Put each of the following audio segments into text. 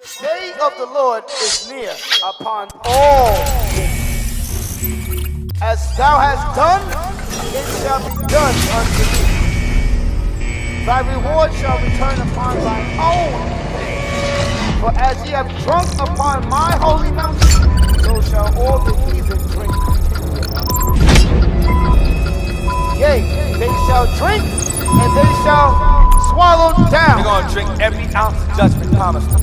the day of the Lord is near upon all things. As thou hast done, it shall be done unto thee. Thy reward shall return upon thine own head. For as ye have drunk upon my holy mountain, so shall all the heathen drink continually upon it. Yea, they shall drink, and they shall swallow down. They're going to drink every ounce of judgment promised them.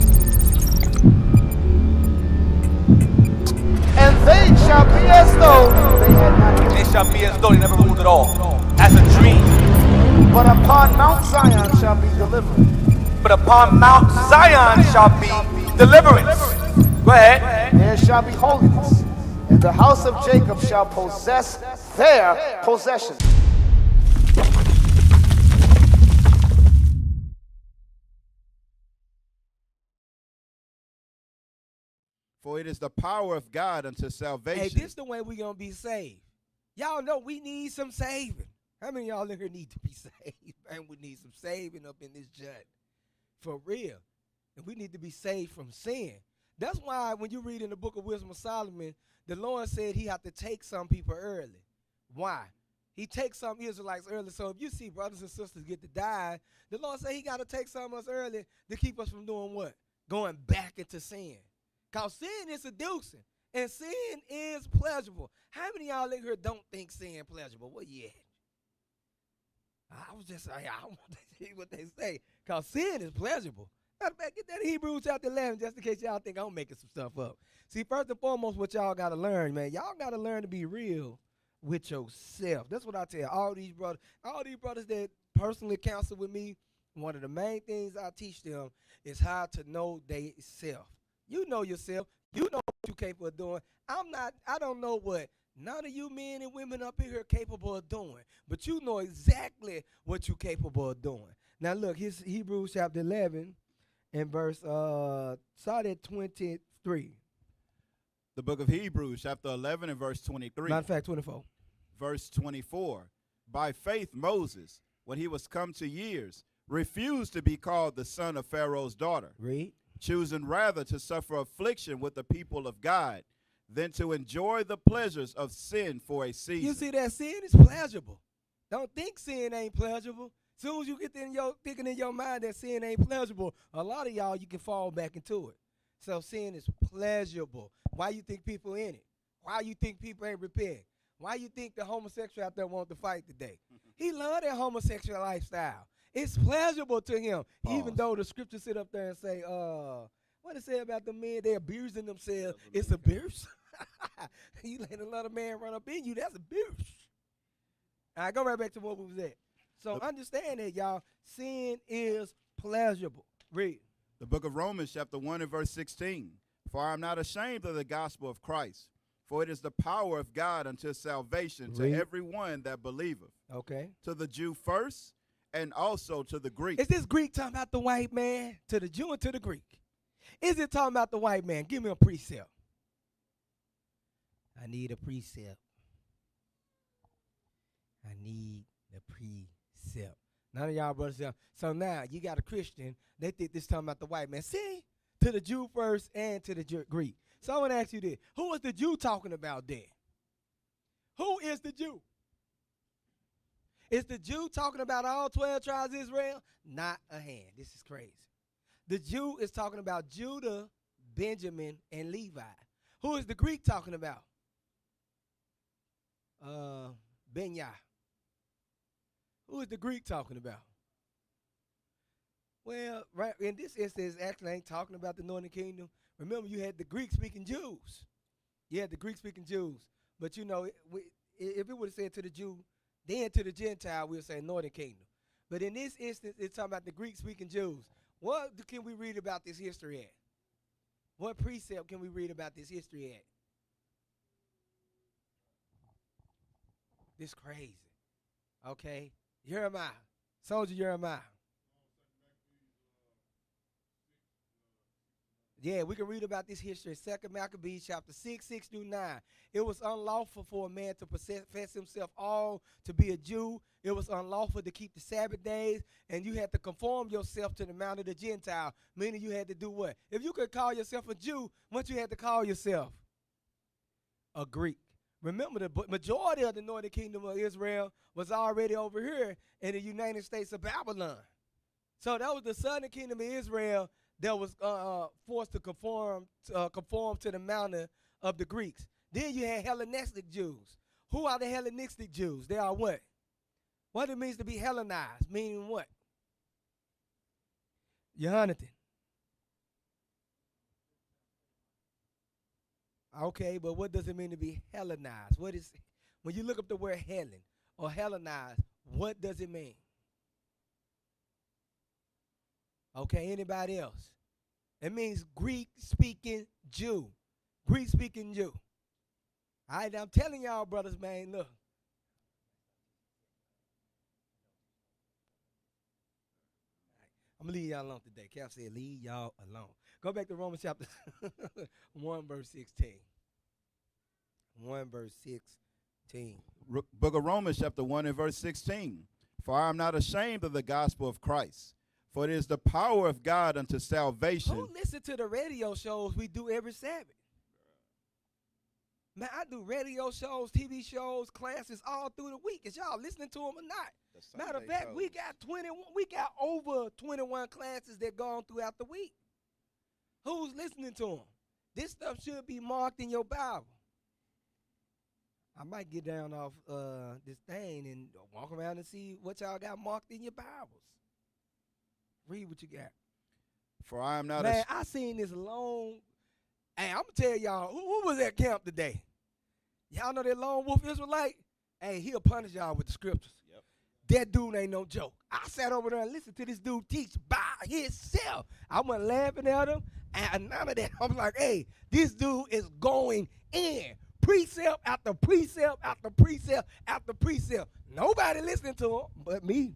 And they shall be as though they had not been. They shall be as though they never ruled at all. As a dream. But upon Mount Zion shall be deliverance. But upon Mount Zion shall be deliverance. Go ahead. There shall be holiness, and the house of Jacob shall possess their possession. For it is the power of God unto salvation. Hey, this is the way we're going to be saved. Y'all know we need some saving. How many of y'all in here need to be saved? Man, we need some saving up in this jut. For real. And we need to be saved from sin. That's why when you read in the book of Wisdom of Solomon, the Lord said he had to take some people early. Why? He takes some Israelites early. So if you see brothers and sisters get to die, the Lord said he got to take some of us early to keep us from doing what? Going back into sin. Because sin is seducing, and sin is pleasurable. How many of y'all in here don't think sin pleasurable? Well, yeah. I was just saying, I want to see what they say. Because sin is pleasurable. Matter of fact, get that Hebrews chapter 11 just in case y'all think I'm making some stuff up. See, first and foremost, what y'all got to learn, man, y'all got to learn to be real with yourself. That's what I tell all these brothers that personally counsel with me. One of the main things I teach them is how to know they self. You know yourself. You know what you're capable of doing. I don't know what none of you men and women up here are capable of doing. But you know exactly what you're capable of doing. Now look, here's Hebrews chapter 11 and verse, start at 23. The book of Hebrews, chapter 11 and verse 23. Matter of fact, 24. Verse 24. By faith Moses, when he was come to years, refused to be called the son of Pharaoh's daughter. Read. Choosing rather to suffer affliction with the people of God than to enjoy the pleasures of sin for a season. You see that sin is pleasurable. Don't think sin ain't pleasurable. As soon as you get thinking in your mind that sin ain't pleasurable, a lot of y'all, you can fall back into it. So sin is pleasurable. Why you think people in it? Why you think people ain't repenting? Why you think the homosexual out there want to fight today? He love that homosexual lifestyle. It's pleasurable to him, even though the scriptures sit up there and say, what it say about the men, they're abusing themselves. It's abuse. You let another man run up in you, that's abuse. All right, go right back to what we was at. So understand that, y'all, sin is pleasurable. Read. The book of Romans, chapter 1 and verse 16. For I am not ashamed of the gospel of Christ, for it is the power of God unto salvation to everyone that believeth. Okay. To the Jew first, and also to the Greek. Is this Greek talking about the white man? To the Jew and to the Greek? Is it talking about the white man? Give me a precept. I need a precept. I need the precept. None of y'all brothers. So now you got a Christian. They think this talking about the white man. See? To the Jew first and to the Greek. So I want to ask you this. Who is the Jew talking about then? Who is the Jew? Is the Jew talking about all 12 tribes of Israel? Not a hand. This is crazy. The Jew is talking about Judah, Benjamin, and Levi. Who is the Greek talking about? Benya. Who is the Greek talking about? Well, right in this instance, actually ain't talking about the northern kingdom. Remember, you had the Greek-speaking Jews. You had the Greek-speaking Jews. But, you know, if it would have said to the Jew, then to the Gentile, we'll say northern kingdom. But in this instance, it's talking about the Greek-speaking Jews. What can we read about this history at? What precept can we read about this history at? This crazy. Okay? Jeremiah. Soldier Jeremiah. Yeah, we can read about this history. 2 Maccabees chapter 6, 6 through 9. It was unlawful for a man to profess himself all to be a Jew. It was unlawful to keep the Sabbath days, and you had to conform yourself to the mount of the Gentile, meaning you had to do what? If you could call yourself a Jew, what you had to call yourself? A Greek. Remember, the majority of the northern kingdom of Israel was already over here in the United States of Babylon. So that was the southern kingdom of Israel that was forced to conform to the mountain of the Greeks. Then you had Hellenistic Jews. Who are the Hellenistic Jews? They are what? What it means to be Hellenized, meaning what? Jonathan. Okay, but what does it mean to be Hellenized? What is, when you look up the word Hellen or Hellenized, what does it mean? Okay, anybody else? It means Greek-speaking Jew. Greek-speaking Jew. All right, I'm telling y'all, brothers, man, look. I'm going to leave y'all alone today. Cap said, leave y'all alone. Go back to Romans chapter 1, verse 16. 1 verse 16. Book of Romans chapter 1 and verse 16. For I am not ashamed of the gospel of Christ, for it is the power of God unto salvation. Who listen to the radio shows we do every Sabbath? Man, I do radio shows, TV shows, classes all through the week. Is y'all listening to them or not? Matter of fact, we got over 21 classes that go on throughout the week. Who's listening to them? This stuff should be marked in your Bible. I might get down off this thing and walk around and see what y'all got marked in your Bibles. Read what you got. For I am not Man, I seen this long. Hey, I'm going to tell y'all, who was at camp today? Y'all know that lone wolf Israelite? Hey, he'll punish y'all with the scriptures. Yep. That dude ain't no joke. I sat over there and listened to this dude teach by himself. I went laughing at him, and none of that. I'm like, hey, this dude is going in. Precept after precept after precept after precept. Nobody listening to him but me.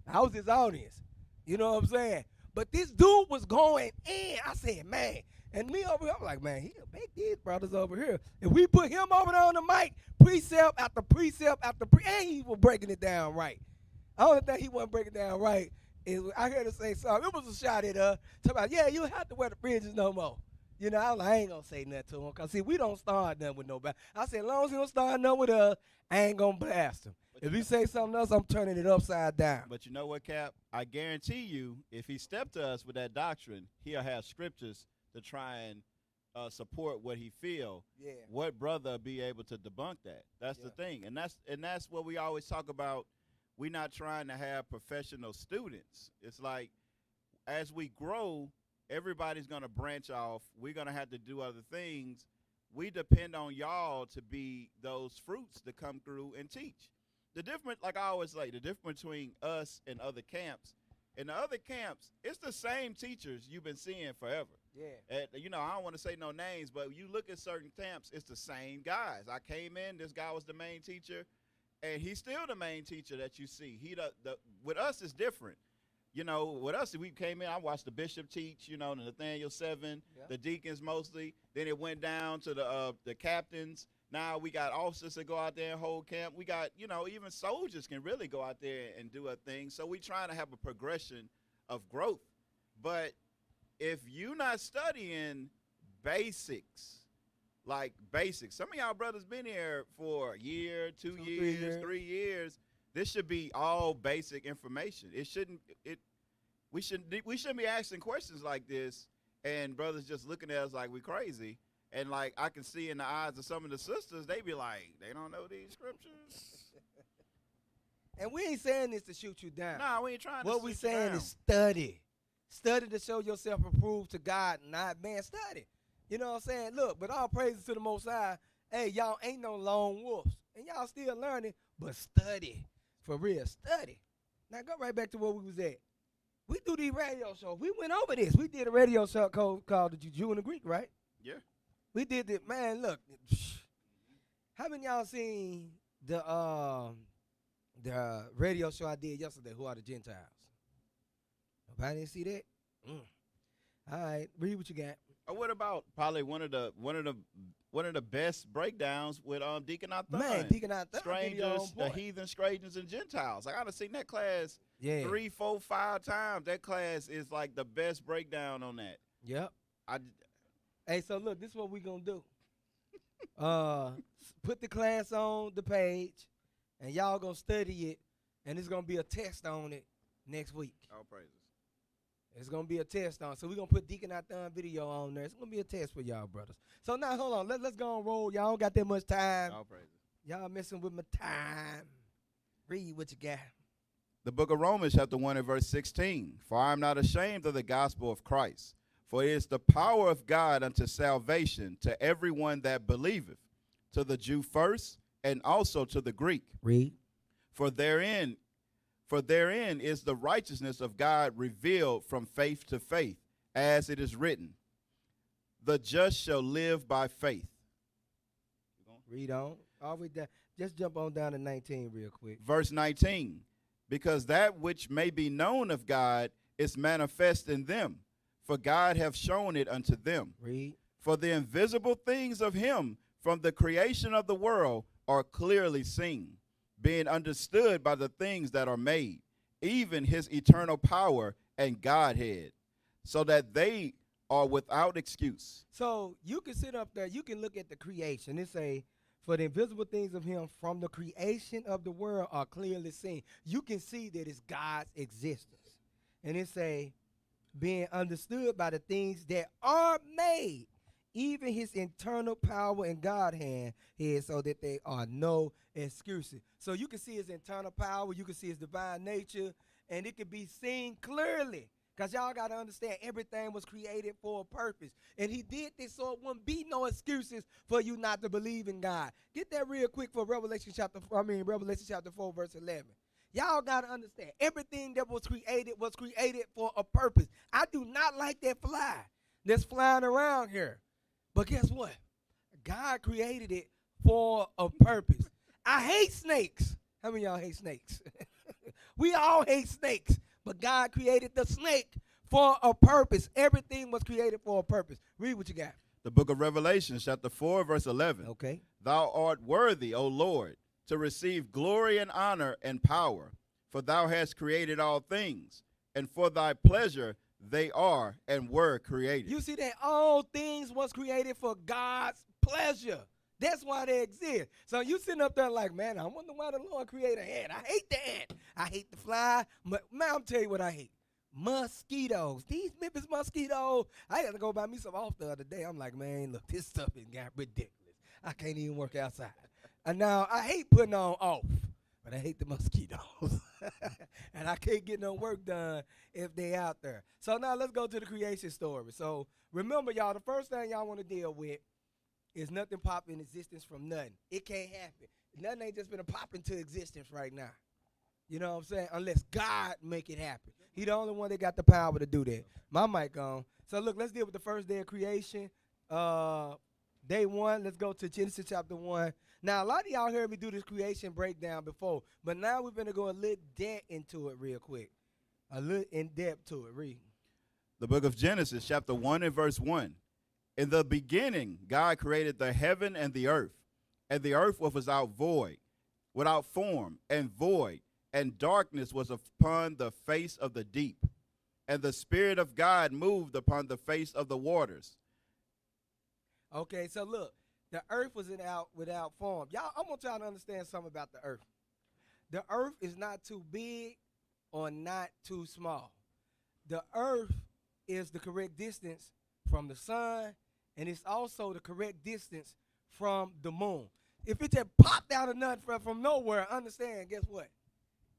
I was his audience. You know what I'm saying? But this dude was going in. I said, man. And me over here, I'm like, man, he'll make these brothers over here. If we put him over there on the mic, precept after precept after precept, and he was breaking it down right. I don't think he wasn't breaking it down right. I heard him say something. It was a shot at talking about, yeah, you have to wear the fringes no more. You know, I ain't going to say nothing to him. Because, see, we don't start nothing with nobody. I said, as long as he don't start nothing with us, I ain't going to blast him. But if he say something else, I'm turning it upside down. But you know what, Cap? I guarantee you, if he stepped to us with that doctrine, he'll have scriptures to try and support what he feel. Yeah. What brother be able to debunk that? That's the thing. And that's what we always talk about. We're not trying to have professional students. It's like as we grow, everybody's going to branch off. We're going to have to do other things. We depend on y'all to be those fruits to come through and teach. The difference, like I always say, the difference between us and other camps, in the other camps, it's the same teachers you've been seeing forever. Yeah. You know, I don't want to say no names, but you look at certain camps, it's the same guys. I came in, this guy was the main teacher, and he's still the main teacher that you see. With us, it's different. You know, with us, we came in, I watched the bishop teach, you know, the Nathaniel 7, the deacons mostly. Then it went down to the captains. Now we got officers that go out there and hold camp. We got, you know, even soldiers can really go out there and do a thing. So we trying to have a progression of growth. But if you not studying basics, like basics, some of y'all brothers been here for a year, 2 years, 3 years. This should be all basic information. We shouldn't be asking questions like this and brothers just looking at us like we crazy. And like I can see in the eyes of some of the sisters, they be like, they don't know these scriptures. And we ain't saying this to shoot you down. Nah, we ain't trying to What we saying is study. Study to show yourself approved to God, not man, study. You know what I'm saying? Look, but all praises to the Most High. Hey, y'all ain't no lone wolves. And y'all still learning, but study. For real, study. Now go right back to where we was at. We do these radio shows. We went over this. We did a radio show called The Jew and the Greek, right? Yeah. We did it. Man, look. How many of y'all seen the radio show I did yesterday, Who Are the Gentiles? Nobody didn't see that? All right, read what you got. Or what about probably one of the best breakdowns with Deacon Athon? Man, Deacon Athon video on Strangers, the point. heathen, strangers, and Gentiles. I gotta seen that class Yeah. 3, 4, 5 times. That class is like the best breakdown on that. Yep. I Hey, so look, this is what we gonna do. Put the class on the page, and y'all gonna study it, and it's gonna be a test on it next week. all praises. It's gonna be a test on. So we're gonna put Deacon Athon video on there. It's gonna be a test for y'all, brothers. So now hold on. Let's go and roll. Y'all don't got that much time. All praises. Y'all messing with my time. Read what you got. The book of Romans, chapter 1 and verse 16. For I am not ashamed of the gospel of Christ, for it is the power of God unto salvation to everyone that believeth, to the Jew first, and also to the Greek. Read. For therein is the righteousness of God revealed from faith to faith, as it is written, the just shall live by faith. Read on. All the way down. Just jump on down to 19 real quick. Verse 19, because that which may be known of God is manifest in them, for God hath shown it unto them. Read. For the invisible things of him from the creation of the world are clearly seen, being understood by the things that are made, even his eternal power and Godhead, so that they are without excuse. So you can sit up there, you can look at the creation and say, for the invisible things of him from the creation of the world are clearly seen. You can see that it's God's existence. And it say, being understood by the things that are made, even his internal power and Godhead, so that there are no excuses. So you can see his internal power, you can see his divine nature, and it can be seen clearly. Because y'all got to understand, everything was created for a purpose. And he did this so it wouldn't be no excuses for you not to believe in God. Get that real quick for Revelation chapter 4, verse 11. Y'all got to understand, everything that was created for a purpose. I do not like that fly that's flying around here. But guess what? God created it for a purpose. I hate snakes. How many of y'all hate snakes? We all hate snakes. But God created the snake for a purpose. Everything was created for a purpose. Read what you got. The book of Revelation, chapter 4, verse 11. Okay. Thou art worthy, O Lord, to receive glory and honor and power, for thou hast created all things, and for thy pleasure they are and were created. You see that all things was created for God's pleasure. That's why they exist. So you sitting up there like, man, I wonder why the Lord created an ant. I hate the ant. I hate the fly. But man, I'm tell you what I hate. Mosquitoes. These Memphis mosquitoes. I had to go buy me some off the other day. I'm like, man, look, this stuff has got ridiculous. I can't even work outside. And now I hate putting on off, but I hate the mosquitoes. And I can't get no work done if they out there. So now let's go to the creation story. So remember, y'all, the first thing y'all want to deal with is nothing pop in existence from nothing. It can't happen. Nothing ain't just gonna pop into existence right now. You know what I'm saying? Unless God make it happen. He the only one that got the power to do that. My mic on. So look, let's deal with the first day of creation. Day one, let's go to Genesis chapter 1. Now, a lot of y'all heard me do this creation breakdown before, but now we're gonna go a little depth into it real quick. A little in depth to it. Read. The book of Genesis, chapter 1 and verse 1. In the beginning, God created the heaven and the earth was without form and void, and darkness was upon the face of the deep. And the Spirit of God moved upon the face of the waters. Okay, so look, the earth was without form. Y'all, I want y'all to understand something about the earth. The earth is not too big or not too small. The earth is the correct distance from the sun, and it's also the correct distance from the moon. If it just popped out of nothing from nowhere, understand, guess what?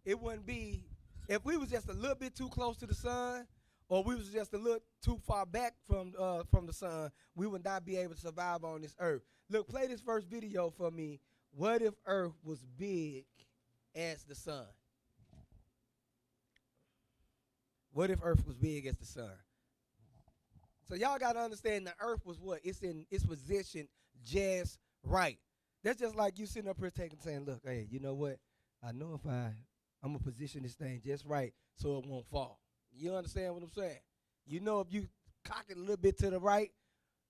It wouldn't be, if we was just a little bit too close to the sun, or we was just a little too far back from the sun, we would not be able to survive on this earth. Look, play this first video for me. What if earth was big as the sun? What if earth was big as the sun? So y'all got to understand the earth was what? It's in its position just right. That's just like you sitting up here saying, look, hey, you know what? I know if I'm going to position this thing just right so it won't fall. You understand what I'm saying? You know if you cock it a little bit to the right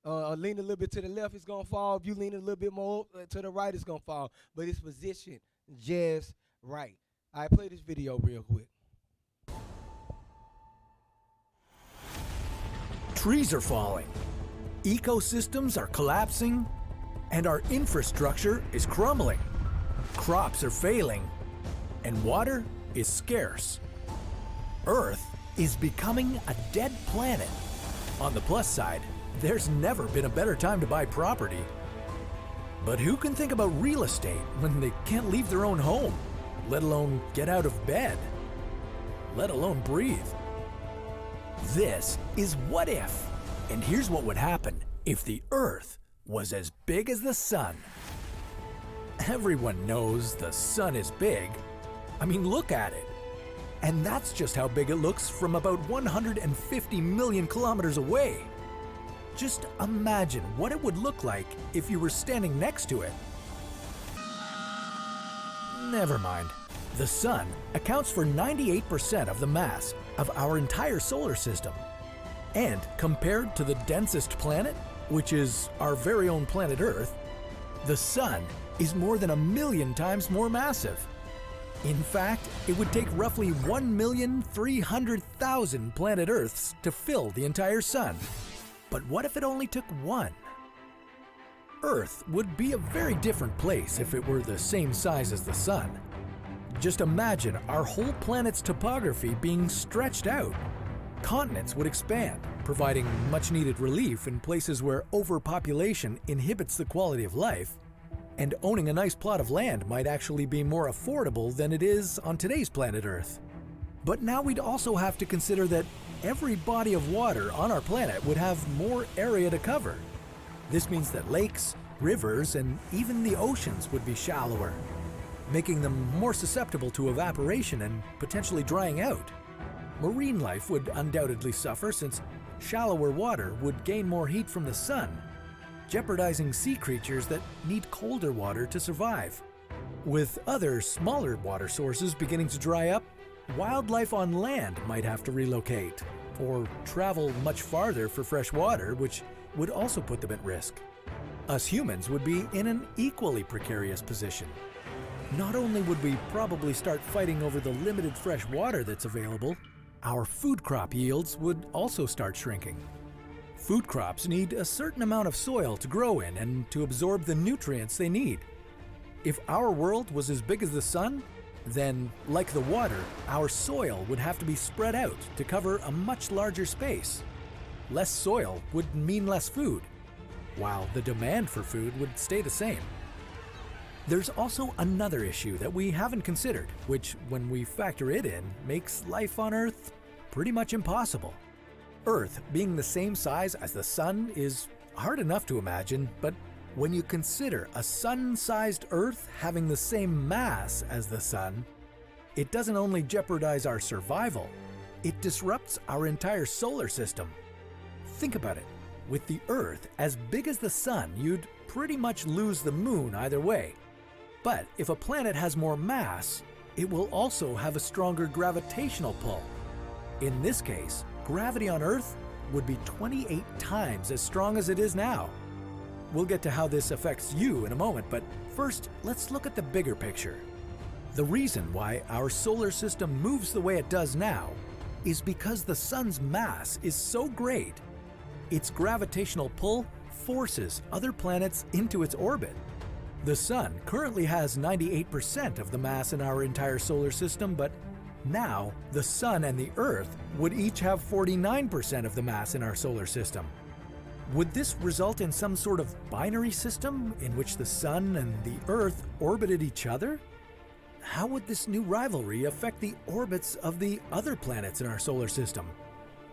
lean a little bit to the left, it's gonna fall. If you lean a little bit more to the right, it's gonna fall. But it's positioned just right. All right, play this video real quick. Trees are falling, ecosystems are collapsing, and our infrastructure is crumbling. Crops are failing, and water is scarce. Earth is becoming a dead planet. On the plus side, there's never been a better time to buy property. But who can think about real estate when they can't leave their own home, let alone get out of bed, let alone breathe? This is What If, and here's what would happen if the Earth was as big as the sun. Everyone knows the sun is big. I mean, look at it. And that's just how big it looks from about 150 million kilometers away. Just imagine what it would look like if you were standing next to it. Never mind. The sun accounts for 98% of the mass of our entire solar system. And compared to the densest planet, which is our very own planet Earth, the sun is more than 1,000,000 times more massive. In fact, it would take roughly 1,300,000 planet Earths to fill the entire sun. But what if it only took one? Earth would be a very different place if it were the same size as the sun. Just imagine our whole planet's topography being stretched out. Continents would expand, providing much-needed relief in places where overpopulation inhibits the quality of life, and owning a nice plot of land might actually be more affordable than it is on today's planet Earth. But now we'd also have to consider that every body of water on our planet would have more area to cover. This means that lakes, rivers, and even the oceans would be shallower, making them more susceptible to evaporation and potentially drying out. Marine life would undoubtedly suffer since shallower water would gain more heat from the sun, jeopardizing sea creatures that need colder water to survive. With other smaller water sources beginning to dry up, wildlife on land might have to relocate or travel much farther for fresh water, which would also put them at risk. Us humans would be in an equally precarious position. Not only would we probably start fighting over the limited fresh water that's available, our food crop yields would also start shrinking. Food crops need a certain amount of soil to grow in and to absorb the nutrients they need. If our world was as big as the sun, then, like the water, our soil would have to be spread out to cover a much larger space. Less soil would mean less food, while the demand for food would stay the same. There's also another issue that we haven't considered, which, when we factor it in, makes life on Earth pretty much impossible. Earth being the same size as the sun is hard enough to imagine, but when you consider a sun-sized Earth having the same mass as the sun, it doesn't only jeopardize our survival, it disrupts our entire solar system. Think about it. With the Earth as big as the sun, you'd pretty much lose the moon either way. But if a planet has more mass, it will also have a stronger gravitational pull. In this case, gravity on Earth would be 28 times as strong as it is now. We'll get to how this affects you in a moment, but first, let's look at the bigger picture. The reason why our solar system moves the way it does now is because the sun's mass is so great. Its gravitational pull forces other planets into its orbit. The sun currently has 98% of the mass in our entire solar system, but now the sun and the Earth would each have 49% of the mass in our solar system. Would this result in some sort of binary system in which the sun and the Earth orbited each other? How would this new rivalry affect the orbits of the other planets in our solar system?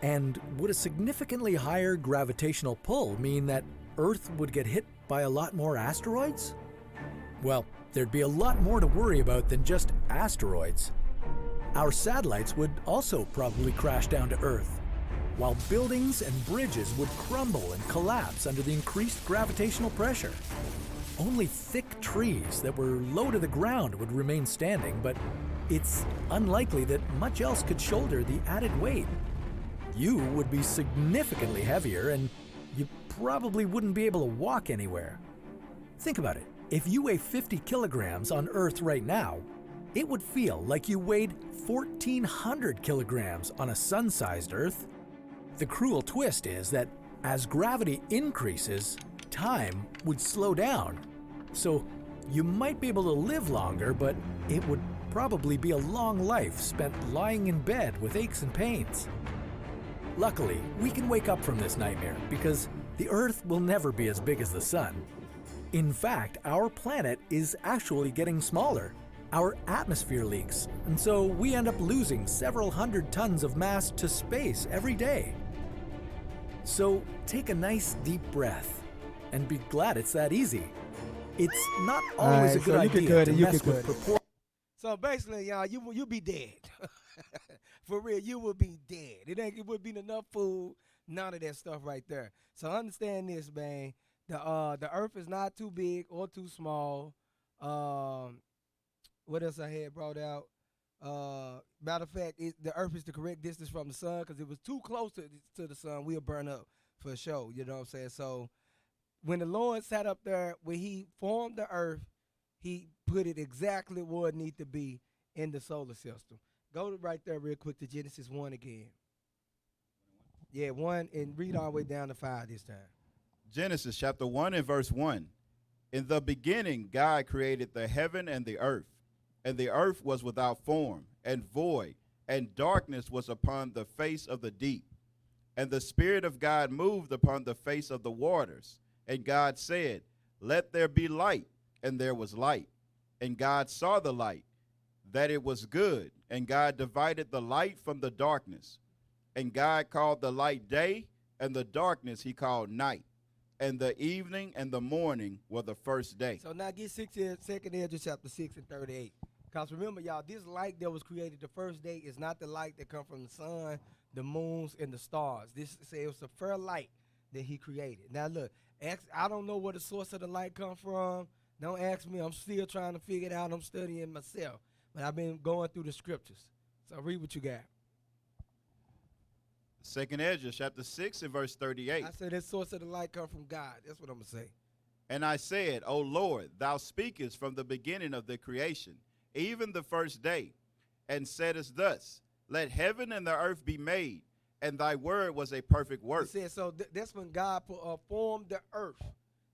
And would a significantly higher gravitational pull mean that Earth would get hit by a lot more asteroids? Well, there'd be a lot more to worry about than just asteroids. Our satellites would also probably crash down to Earth, while buildings and bridges would crumble and collapse under the increased gravitational pressure. Only thick trees that were low to the ground would remain standing, but it's unlikely that much else could shoulder the added weight. You would be significantly heavier, and you probably wouldn't be able to walk anywhere. Think about it. If you weigh 50 kilograms on Earth right now, it would feel like you weighed 1,400 kilograms on a sun-sized Earth. The cruel twist is that as gravity increases, time would slow down. So you might be able to live longer, but it would probably be a long life spent lying in bed with aches and pains. Luckily, we can wake up from this nightmare because the Earth will never be as big as the Sun. In fact, our planet is actually getting smaller. Our atmosphere leaks, and so we end up losing several hundred tons of mass to space every day. So take a nice deep breath and be glad it's that easy. It's not always a good idea to mess with proportions. So basically, y'all, you be dead. For real, you will be dead. It would be enough food, none of that stuff right there. So understand this, man. The Earth is not too big or too small. What else I had brought out? Matter of fact, the Earth is the correct distance from the sun, because if it was too close to the sun, we'll burn up for sure. You know what I'm saying? So when the Lord sat up there, when he formed the Earth, he put it exactly where it needs to be in the solar system. Go right there real quick to Genesis 1 again. Yeah, 1, and read all the way down to 5 this time. Genesis chapter 1 and verse 1. In the beginning, God created the heaven and the earth was without form and void, and darkness was upon the face of the deep. And the Spirit of God moved upon the face of the waters. And God said, "Let there be light," and there was light. And God saw the light, that it was good, and God divided the light from the darkness. And God called the light day, and the darkness he called night. And the evening and the morning were the first day. So now get 2nd Ezra chapter 6 and 38. Because remember, y'all, this light that was created the first day is not the light that come from the sun, the moons, and the stars. This it was the first light that he created. Now look, I don't know where the source of the light come from. Don't ask me. I'm still trying to figure it out. I'm studying myself. But I've been going through the scriptures. So read what you got. 2nd Ezra chapter 6 and verse 38. I said the source of the light come from God. That's what I'm going to say. And I said, O Lord, thou speakest from the beginning of the creation, even the first day, and saidest thus, let heaven and the earth be made, and thy word was a perfect work. He said, so that's when God formed the earth.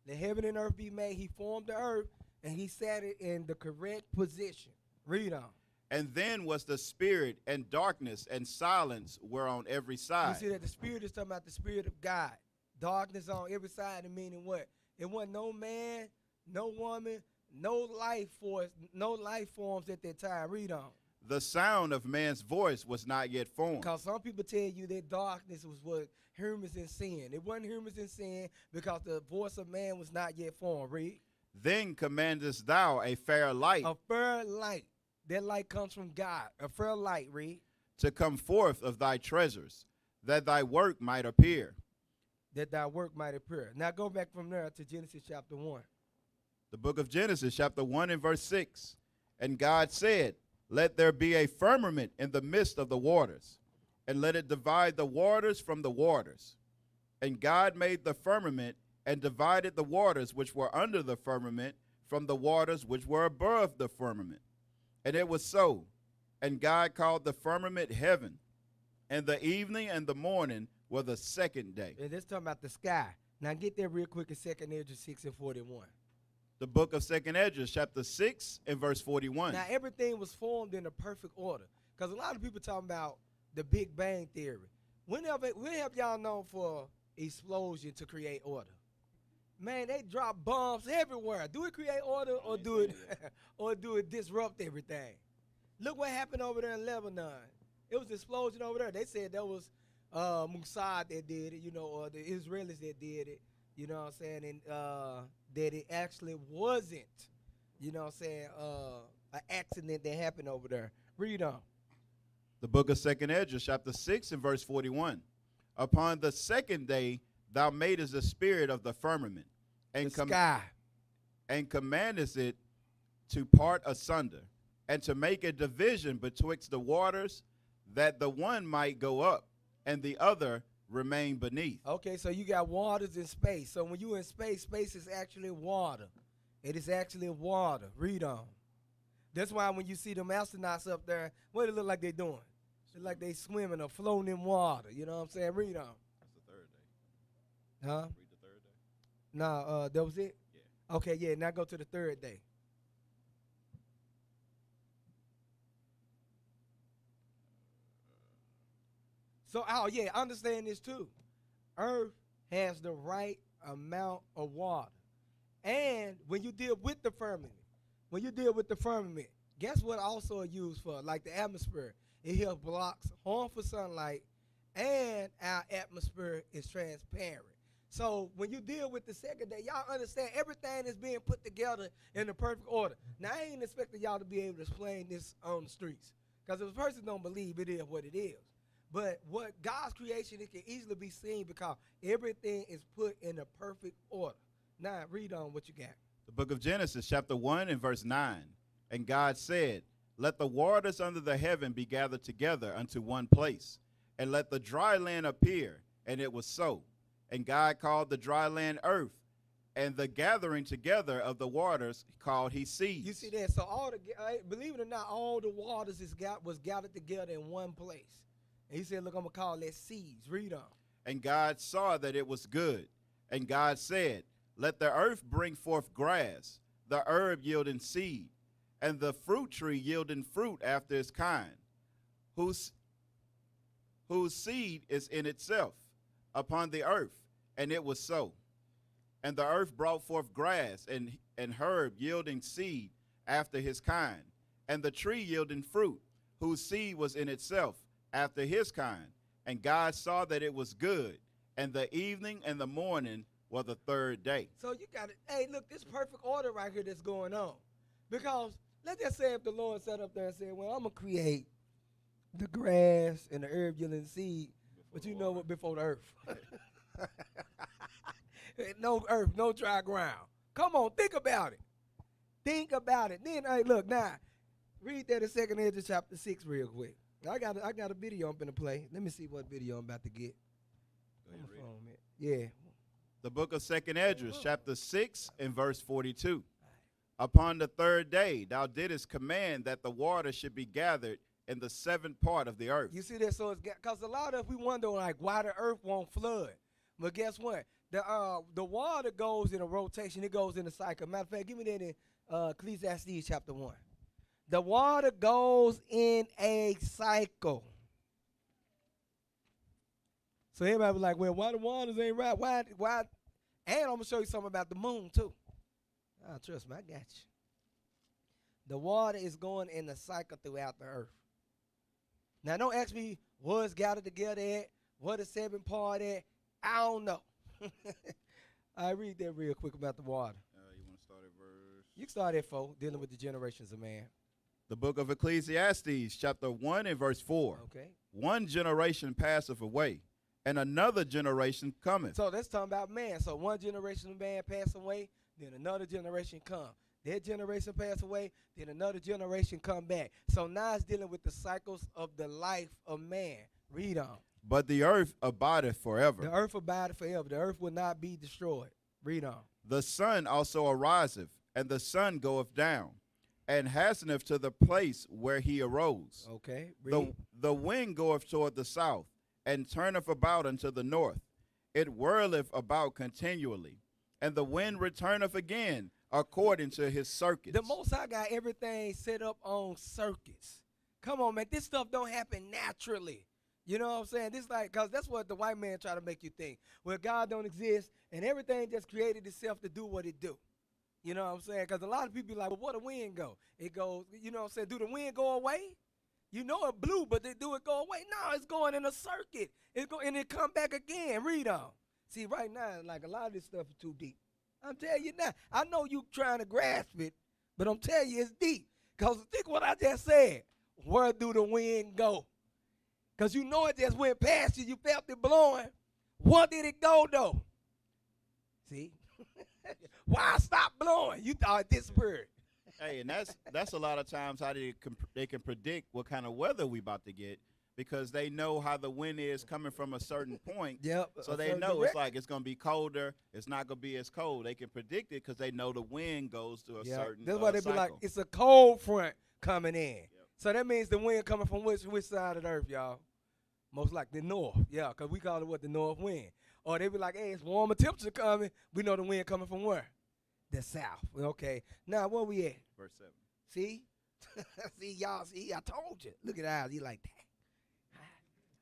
The heaven and earth be made. He formed the earth, and he set it in the correct position. Read on. And then was the spirit, and darkness and silence were on every side. You see that the spirit is talking about the spirit of God. Darkness on every side, and meaning what? It wasn't no man, no woman, no life forms at that time. Read on. The sound of man's voice was not yet formed. Because some people tell you that darkness was what humans in sin. It wasn't humans in sin because the voice of man was not yet formed. Read. Then commandest thou a fair light. A fair light. That light comes from God. A fair light, read. To come forth of thy treasures, that thy work might appear. That thy work might appear. Now go back from there to Genesis chapter 1. The book of Genesis chapter 1 and verse 6. And God said, let there be a firmament in the midst of the waters, and let it divide the waters from the waters. And God made the firmament and divided the waters which were under the firmament from the waters which were above the firmament. And it was so. And God called the firmament heaven. And the evening and the morning were the second day. And this talking about the sky. Now get there real quick in 2nd Ezra 6 and 41. The book of 2nd Ezra, chapter 6 and verse 41. Now everything was formed in a perfect order. Because a lot of people talking about the Big Bang Theory. When have y'all known for explosion to create order? Man, they drop bombs everywhere. Do it create order or do it disrupt everything? Look what happened over there in Lebanon. It was an explosion over there. They said that was Mossad that did it, or the Israelis that did it, you know what I'm saying? And that it actually wasn't, an accident that happened over there. Read on. The book of 2nd Ezra, chapter 6 and verse 41. Upon the second day thou madest the spirit of the firmament, and the sky, and commandest it to part asunder, and to make a division betwixt the waters, that the one might go up, and the other remain beneath. Okay, so you got waters in space. So when you in space, space is actually water. It is actually water. Read on. That's why when you see them astronauts up there, what do it look like they doing? It look like they swimming or floating in water. You know what I'm saying? Read on. That's the third day. Huh? Read the third day. No, that was it? Yeah. Okay, yeah, now go to the third day. So, oh yeah, understand this too. Earth has the right amount of water. And when you deal with the firmament, guess what also is used for? Like the atmosphere. It helps blocks harmful sunlight, and our atmosphere is transparent. So when you deal with the second day, y'all understand everything is being put together in the perfect order. Now, I ain't expecting y'all to be able to explain this on the streets, because if a person don't believe, it is what it is. But what God's creation, it can easily be seen because everything is put in a perfect order. Now, read on what you got. The book of Genesis, chapter 1 and verse 9. And God said, let the waters under the heaven be gathered together unto one place, and let the dry land appear. And it was so. And God called the dry land earth, and the gathering together of the waters called he seas. You see that? So all the, believe it or not, all the waters was gathered together in one place. And he said, look, I'm going to call that seas. Read on. And God saw that it was good. And God said, let the earth bring forth grass, the herb yielding seed, and the fruit tree yielding fruit after its kind, whose seed is in itself upon the earth. And it was so. And the earth brought forth grass and herb yielding seed after his kind, and the tree yielding fruit, whose seed was in itself after his kind. And God saw that it was good, and the evening and the morning were the third day. So you got it. Hey, look, this perfect order right here that's going on. Because let's just say if the Lord sat up there and said, well, I'm going to create the grass and the herb yielding seed, but you know what, before the earth. No earth, no dry ground. Come on, think about it. Think about it. Then, hey, look, now, read that in 2 Ezra chapter 6 real quick. I got a video I'm going to play. Let me see what video I'm about to get. Go ahead, read it. Yeah. The book of 2 Ezra, chapter 6 and verse 42. Upon the third day thou didst command that the water should be gathered in the seventh part of the earth. You see that? So it's because a lot of we wonder like why the earth won't flood. But guess what? The water goes in a rotation. It goes in a cycle. Matter of fact, give me that in Ecclesiastes chapter 1. The water goes in a cycle. So everybody was like, well, why the waters ain't right? Why? And I'm going to show you something about the moon, too. Oh, trust me, I got you. The water is going in a cycle throughout the earth. Now, don't ask me what's gathered together at, what the seventh part at. I don't know. I read that real quick about the water. You want to start at verse? You can start at 4, dealing with the generations of man. The book of Ecclesiastes, chapter 1 and verse 4. Okay. One generation passeth away, and another generation cometh. So that's talking about man. So one generation of man pass away, then another generation come. That generation pass away, then another generation come back. So now it's dealing with the cycles of the life of man. Read on. But the earth abideth forever. The earth abideth forever. The earth will not be destroyed. Read on. The sun also ariseth, and the sun goeth down, and hasteneth to the place where he arose. Okay. Read. The wind goeth toward the south, and turneth about unto the north. It whirleth about continually, and the wind returneth again according to his circuits. The Most High got everything set up on circuits. Come on, man. This stuff don't happen naturally. You know what I'm saying? This like, because that's what the white man try to make you think. Well, God don't exist, and everything just created itself to do what it do. You know what I'm saying? Because a lot of people be like, well, where the wind go? It goes, you know what I'm saying? Do the wind go away? You know it blew, but they do it go away? No, it's going in a circuit. And it come back again. Read on. See, right now, like a lot of this stuff is too deep. I'm telling you now. I know you trying to grasp it, but I'm telling you it's deep. Because think what I just said. Where do the wind go? Because you know it just went past you. You felt it blowing. Where did it go, though? See? Why stop blowing? You thought it disappeared. Hey, and that's a lot of times how they can predict what kind of weather we about to get because they know how the wind is coming from a certain point. Yep. So they know it's like it's going to be colder. It's not going to be as cold. They can predict it because they know the wind goes to a certain That's why they be like, cycle. it's a cold front coming in. So that means the wind coming from which side of the earth, y'all? Most likely the north. Yeah, because we call it what, the north wind. Or they be like, hey, it's warmer temperature coming. We know the wind coming from where? The south. Okay. Now, where we at? Verse 7. See? See, y'all, see, I told you. Look at eyes. He like that.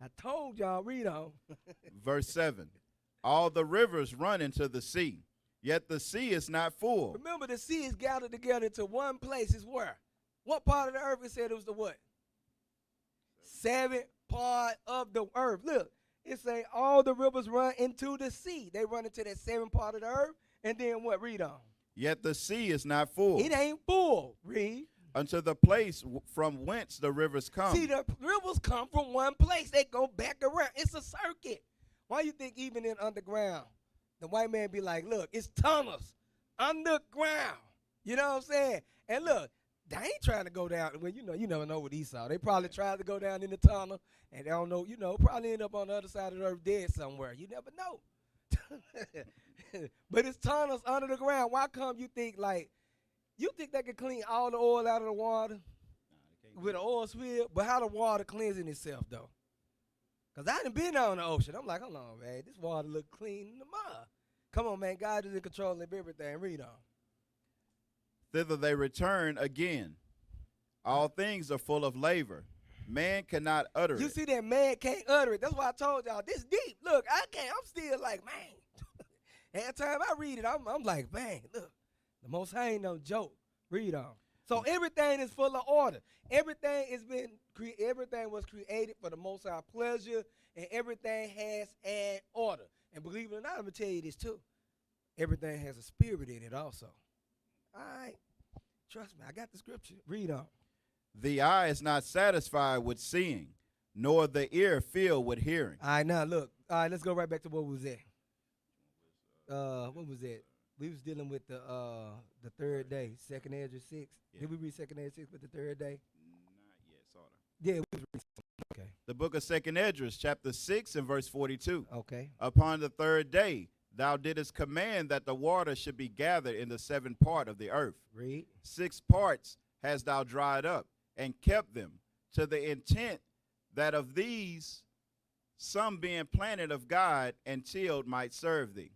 I told y'all, read on. Verse 7. All the rivers run into the sea, yet the sea is not full. Remember, the sea is gathered together into one place. Is where? What part of the earth it said it was the what? Seventh part of the earth. Look, it say all the rivers run into the sea. They run into that seventh part of the earth. And then what? Read on. Yet the sea is not full. It ain't full. Read. Unto the place from whence the rivers come. See, the rivers come from one place. They go back around. It's a circuit. Why you think even in underground, the white man be like, look, it's tunnels underground. You know what I'm saying? And look, they ain't trying to go down. Well, you never know with Esau. They probably tried to go down in the tunnel, and they don't know, probably end up on the other side of the earth dead somewhere. You never know. But it's tunnels under the ground. Why come you think they can clean all the oil out of the water with an oil spill? But how the water cleansing itself, though? Because I done been out on the ocean. I'm like, hold on, man. This water look clean in the mud. Come on, man. God is in control of everything. Read on. Thither they return again. All things are full of labor. Man cannot utter You it. see that man can't utter it. That's why I told y'all, this deep. Look, I can't. I'm still like, man. Every time I read it, I'm like, man, look. The Most High ain't no joke. Read on. So everything is full of order. Everything was created for the Most High pleasure, and everything has an order. And believe it or not, I'm going to tell you this too. Everything has a spirit in it also. All right. Trust me, I got the scripture. Read on. The eye is not satisfied with seeing, nor the ear filled with hearing. All right, now look. All right, let's go right back to what was at. What was that? We was dealing with the third day, second Ezra 6. Yeah. Did we read second Ezra 6 with the third day? Not yet, sort of. Yeah, we was reading. Okay. The book of 2nd Esdras, chapter 6 and verse 42. Okay. Upon the third day, thou didst command that the water should be gathered in the seventh part of the earth. Read. 6 parts hast thou dried up, and kept them, to the intent that of these some being planted of God and tilled might serve thee.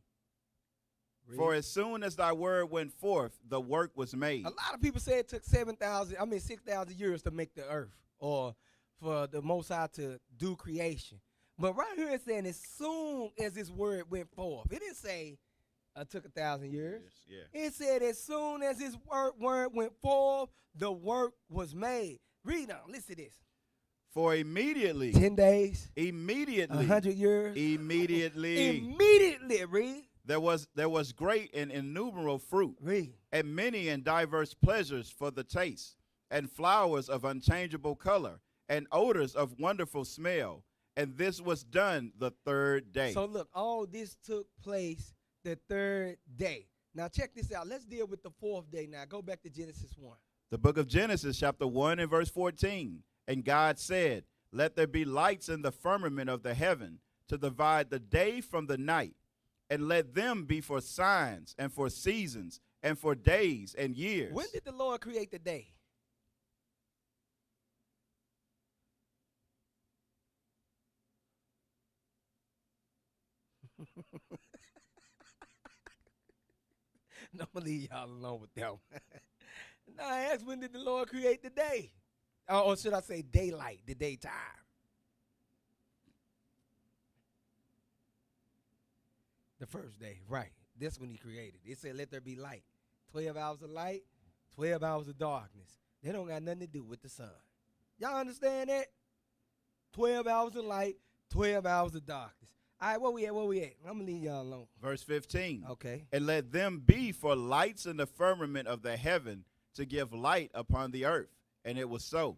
Read. For as soon as thy word went forth, the work was made. A lot of people say it took 6,000 years to make the earth, or for the Most High to do creation. But right here it's saying as soon as this word went forth. It didn't say it took 1,000 years. Yeah. It said as soon as his word went forth, the work was made. Read on. Listen to this. For immediately, 10 days, immediately, 100 years, immediately, immediately. Read. there was great and innumerable fruit, Read. and many and diverse pleasures for the taste, and flowers of unchangeable color, and odors of wonderful smell. And this was done the third day. So look, all this took place the third day. Now check this out. Let's deal with the fourth day now. Go back to Genesis 1. The book of Genesis, chapter 1 and verse 14. And God said, let there be lights in the firmament of the heaven to divide the day from the night, and let them be for signs and for seasons and for days and years. When did the Lord create the day? No, I'm gonna leave y'all alone with that one. No, I asked when did the Lord create the day? Or should I say daylight, the daytime? The first day, right. That's when he created. It said, let there be light. 12 hours of light, 12 hours of darkness. They don't got nothing to do with the sun. Y'all understand that? 12 hours of light, 12 hours of darkness. All right, where we at? I'm going to leave y'all alone. Verse 15. Okay. And let them be for lights in the firmament of the heaven to give light upon the earth. And it was so.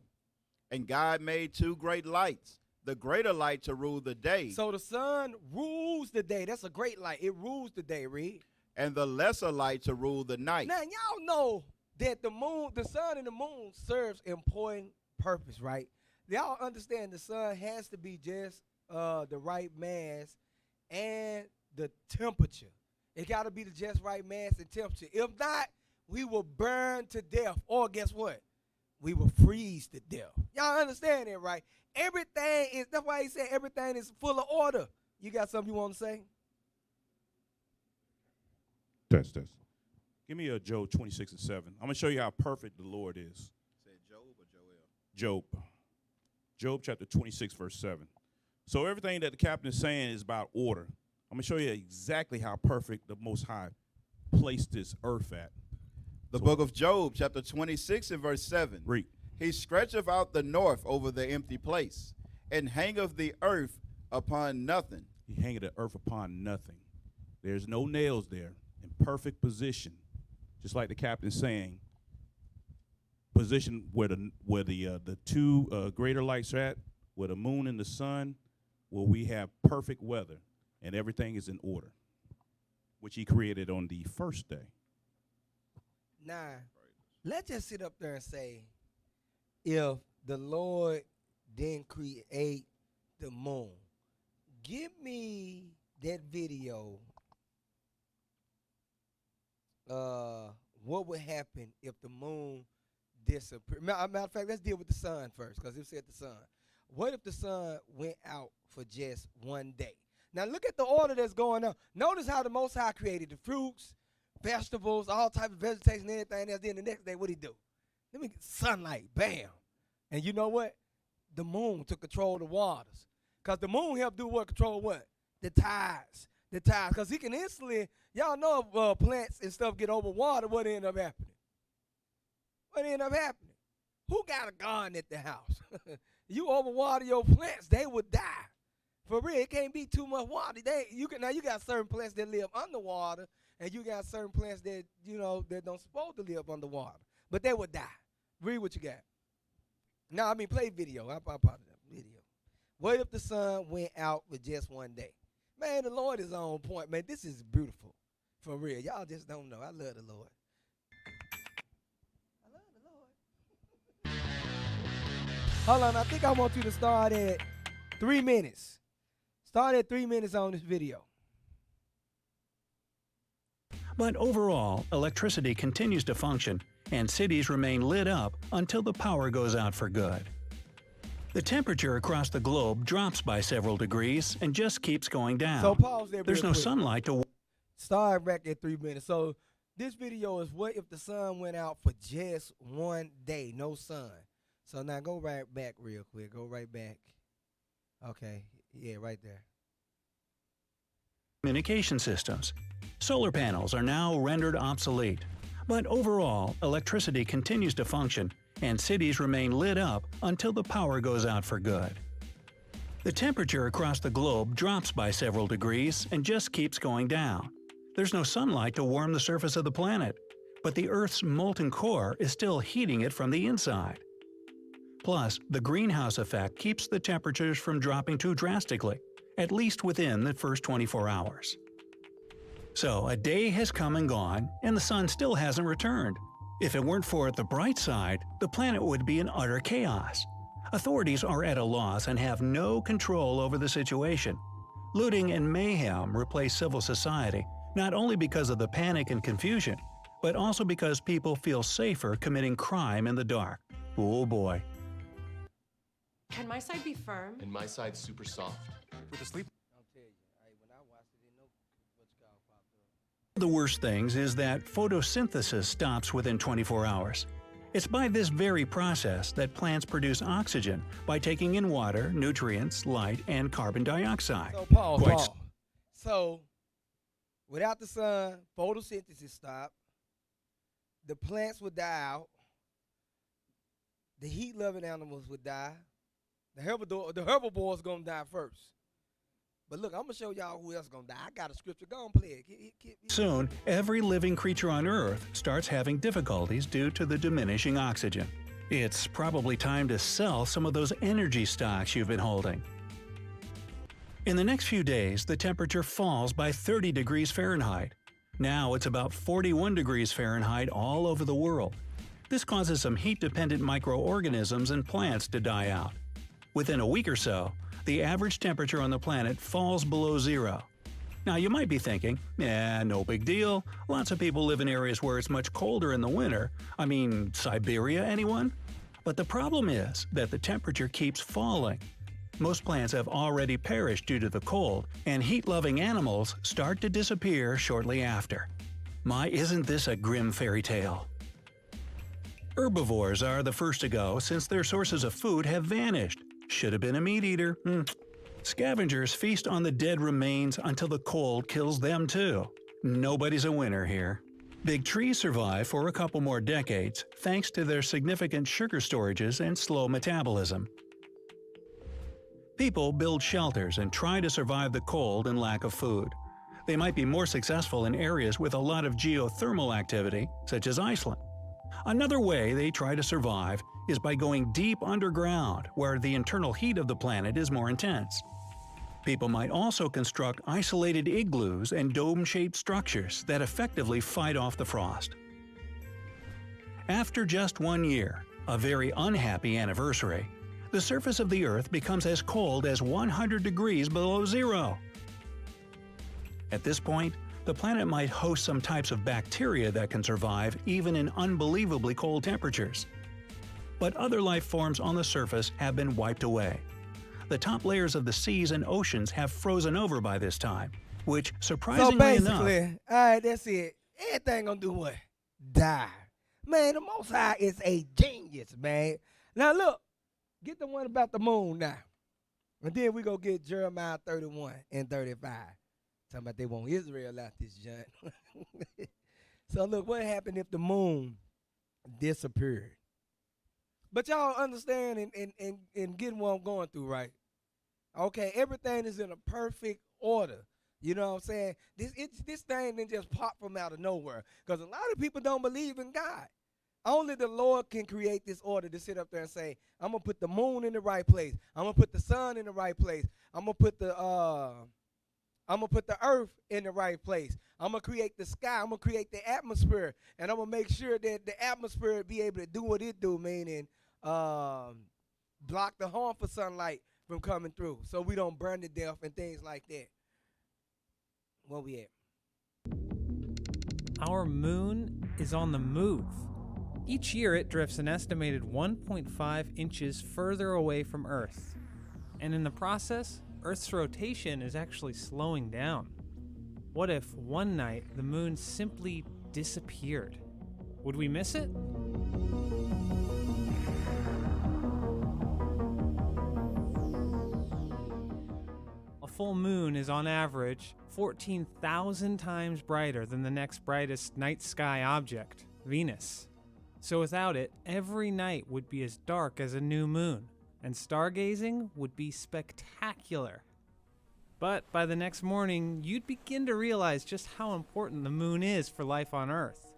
And God made 2 great lights, the greater light to rule the day. So the sun rules the day. That's a great light. It rules the day, Reed. And the lesser light to rule the night. Now, y'all know that the sun and the moon serves important purpose, right? y'all understand the sun has to be just the right mass and the temperature. It got to be the just right mass and temperature. If not, we will burn to death. Or guess what? We will freeze to death. Y'all understand that, right? Everything is, that's why he said everything is full of order. You got something you want to say? Test. Give me a Job 26:7. I'm going to show you how perfect the Lord is. Said Job or Joel? Job. Job chapter 26, verse 7. So everything that the captain is saying is about order. I'm going to show you exactly how perfect the Most High placed this earth at. The book of Job, chapter 26 and verse 7. Read. He stretcheth out the north over the empty place, and hangeth the earth upon nothing. He hangeth the earth upon nothing. There's no nails there. In perfect position. Just like the captain's saying, position where the two greater lights are at, where the moon and the sun, where we have perfect weather, and everything is in order, which he created on the first day. Now, let's just sit up there and say, if the Lord didn't create the moon, give me that video. What would happen if the moon disappeared? Matter of fact, let's deal with the sun first, because it said the sun. What if the sun went out for just one day? Now look at the order that's going on. Notice how the Most High created the fruits, vegetables, all types of vegetation, and everything else. Then the next day, what did he do? Let me get sunlight, bam. And you know what? The moon took control of the waters. Because the moon helped do what? Control what? The tides. The tides. Because he can instantly, y'all know if plants and stuff get over water, what end up happening? What end up happening? Who got a garden at the house? You overwater your plants, they would die. For real, it can't be too much water. Now you got certain plants that live underwater, and you got certain plants that, that don't supposed to live underwater. But they would die. Read what you got. No, I mean play video. I part of that video. What if the sun went out for just one day? Man, the Lord is on point. Man, this is beautiful. For real. Y'all just don't know. I love the Lord. I love the Lord. Hold on. I think I want you to start at 3 minutes. Start at 3 minutes on this video. But overall, electricity continues to function, and cities remain lit up until the power goes out for good. The temperature across the globe drops by several degrees and just keeps going down. So pause there. There's no quick. sunlight to... Start back at 3 minutes. So this video is what if the sun went out for just one day, no sun. So now go right back real quick. Go right back. Okay. Yeah, right there. Communication systems. Solar panels are now rendered obsolete. But overall, electricity continues to function, and cities remain lit up until the power goes out for good. The temperature across the globe drops by several degrees and just keeps going down. There's no sunlight to warm the surface of the planet, but the Earth's molten core is still heating it from the inside. Plus, the greenhouse effect keeps the temperatures from dropping too drastically, at least within the first 24 hours. So, a day has come and gone, and the sun still hasn't returned. If it weren't for the bright side, the planet would be in utter chaos. Authorities are at a loss and have no control over the situation. Looting and mayhem replace civil society, not only because of the panic and confusion, but also because people feel safer committing crime in the dark. Oh boy. Can my side be firm? And my side's super soft. With the sleep. I'll tell you. When I watched it, no what you call popped up. The worst things is that photosynthesis stops within 24 hours. It's by this very process that plants produce oxygen by taking in water, nutrients, light, and carbon dioxide. So pause, Quite pause. So without the sun, photosynthesis stopped. The plants would die out. The heat-loving animals would die. The herbivores gonna die first. But look, I'm gonna show y'all who else gonna die. I got a scripture. Go and play it. Soon, every living creature on Earth starts having difficulties due to the diminishing oxygen. It's probably time to sell some of those energy stocks you've been holding. In the next few days, the temperature falls by 30 degrees Fahrenheit. Now it's about 41 degrees Fahrenheit all over the world. This causes some heat-dependent microorganisms and plants to die out. Within a week or so, the average temperature on the planet falls below zero. Now you might be thinking, no big deal. Lots of people live in areas where it's much colder in the winter. I mean, Siberia, anyone? But the problem is that the temperature keeps falling. Most plants have already perished due to the cold, and heat-loving animals start to disappear shortly after. My, isn't this a grim fairy tale? Herbivores are the first to go since their sources of food have vanished. Should have been a meat eater. Scavengers feast on the dead remains until the cold kills them too. Nobody's a winner here. Big trees survive for a couple more decades thanks to their significant sugar storages and slow metabolism. People build shelters and try to survive the cold and lack of food. They might be more successful in areas with a lot of geothermal activity, such as Iceland. Another way they try to survive is by going deep underground, where the internal heat of the planet is more intense. People might also construct isolated igloos and dome-shaped structures that effectively fight off the frost. After just 1 year, a very unhappy anniversary, the surface of the Earth becomes as cold as 100 degrees below zero. At this point, the planet might host some types of bacteria that can survive even in unbelievably cold temperatures. But other life forms on the surface have been wiped away. The top layers of the seas and oceans have frozen over by this time, which surprisingly enough... alright, that's it. Everything gonna do what? Die. Man, the Most High is a genius, man. Now look, get the one about the moon now. And then we go get Jeremiah 31 and 35. Talking about they want Israel out this joint. So look, what happened if the moon disappeared? But y'all understand and getting what I'm going through, right? Okay, everything is in a perfect order. You know what I'm saying? This thing didn't just pop from out of nowhere. Because a lot of people don't believe in God. Only the Lord can create this order to sit up there and say, I'm going to put the moon in the right place. I'm going to put the sun in the right place. I'm going to put the earth in the right place. I'm going to create the sky. I'm going to create the atmosphere. And I'm going to make sure that the atmosphere be able to do what it do, meaning block the harmful sunlight from coming through so we don't burn to death and things like that. Where we at? Our moon is on the move. Each year it drifts an estimated 1.5 inches further away from Earth. And in the process, Earth's rotation is actually slowing down. What if one night the moon simply disappeared? Would we miss it? A full moon is on average 14,000 times brighter than the next brightest night sky object, Venus. So without it, every night would be as dark as a new moon, and stargazing would be spectacular. But by the next morning, you'd begin to realize just how important the moon is for life on Earth.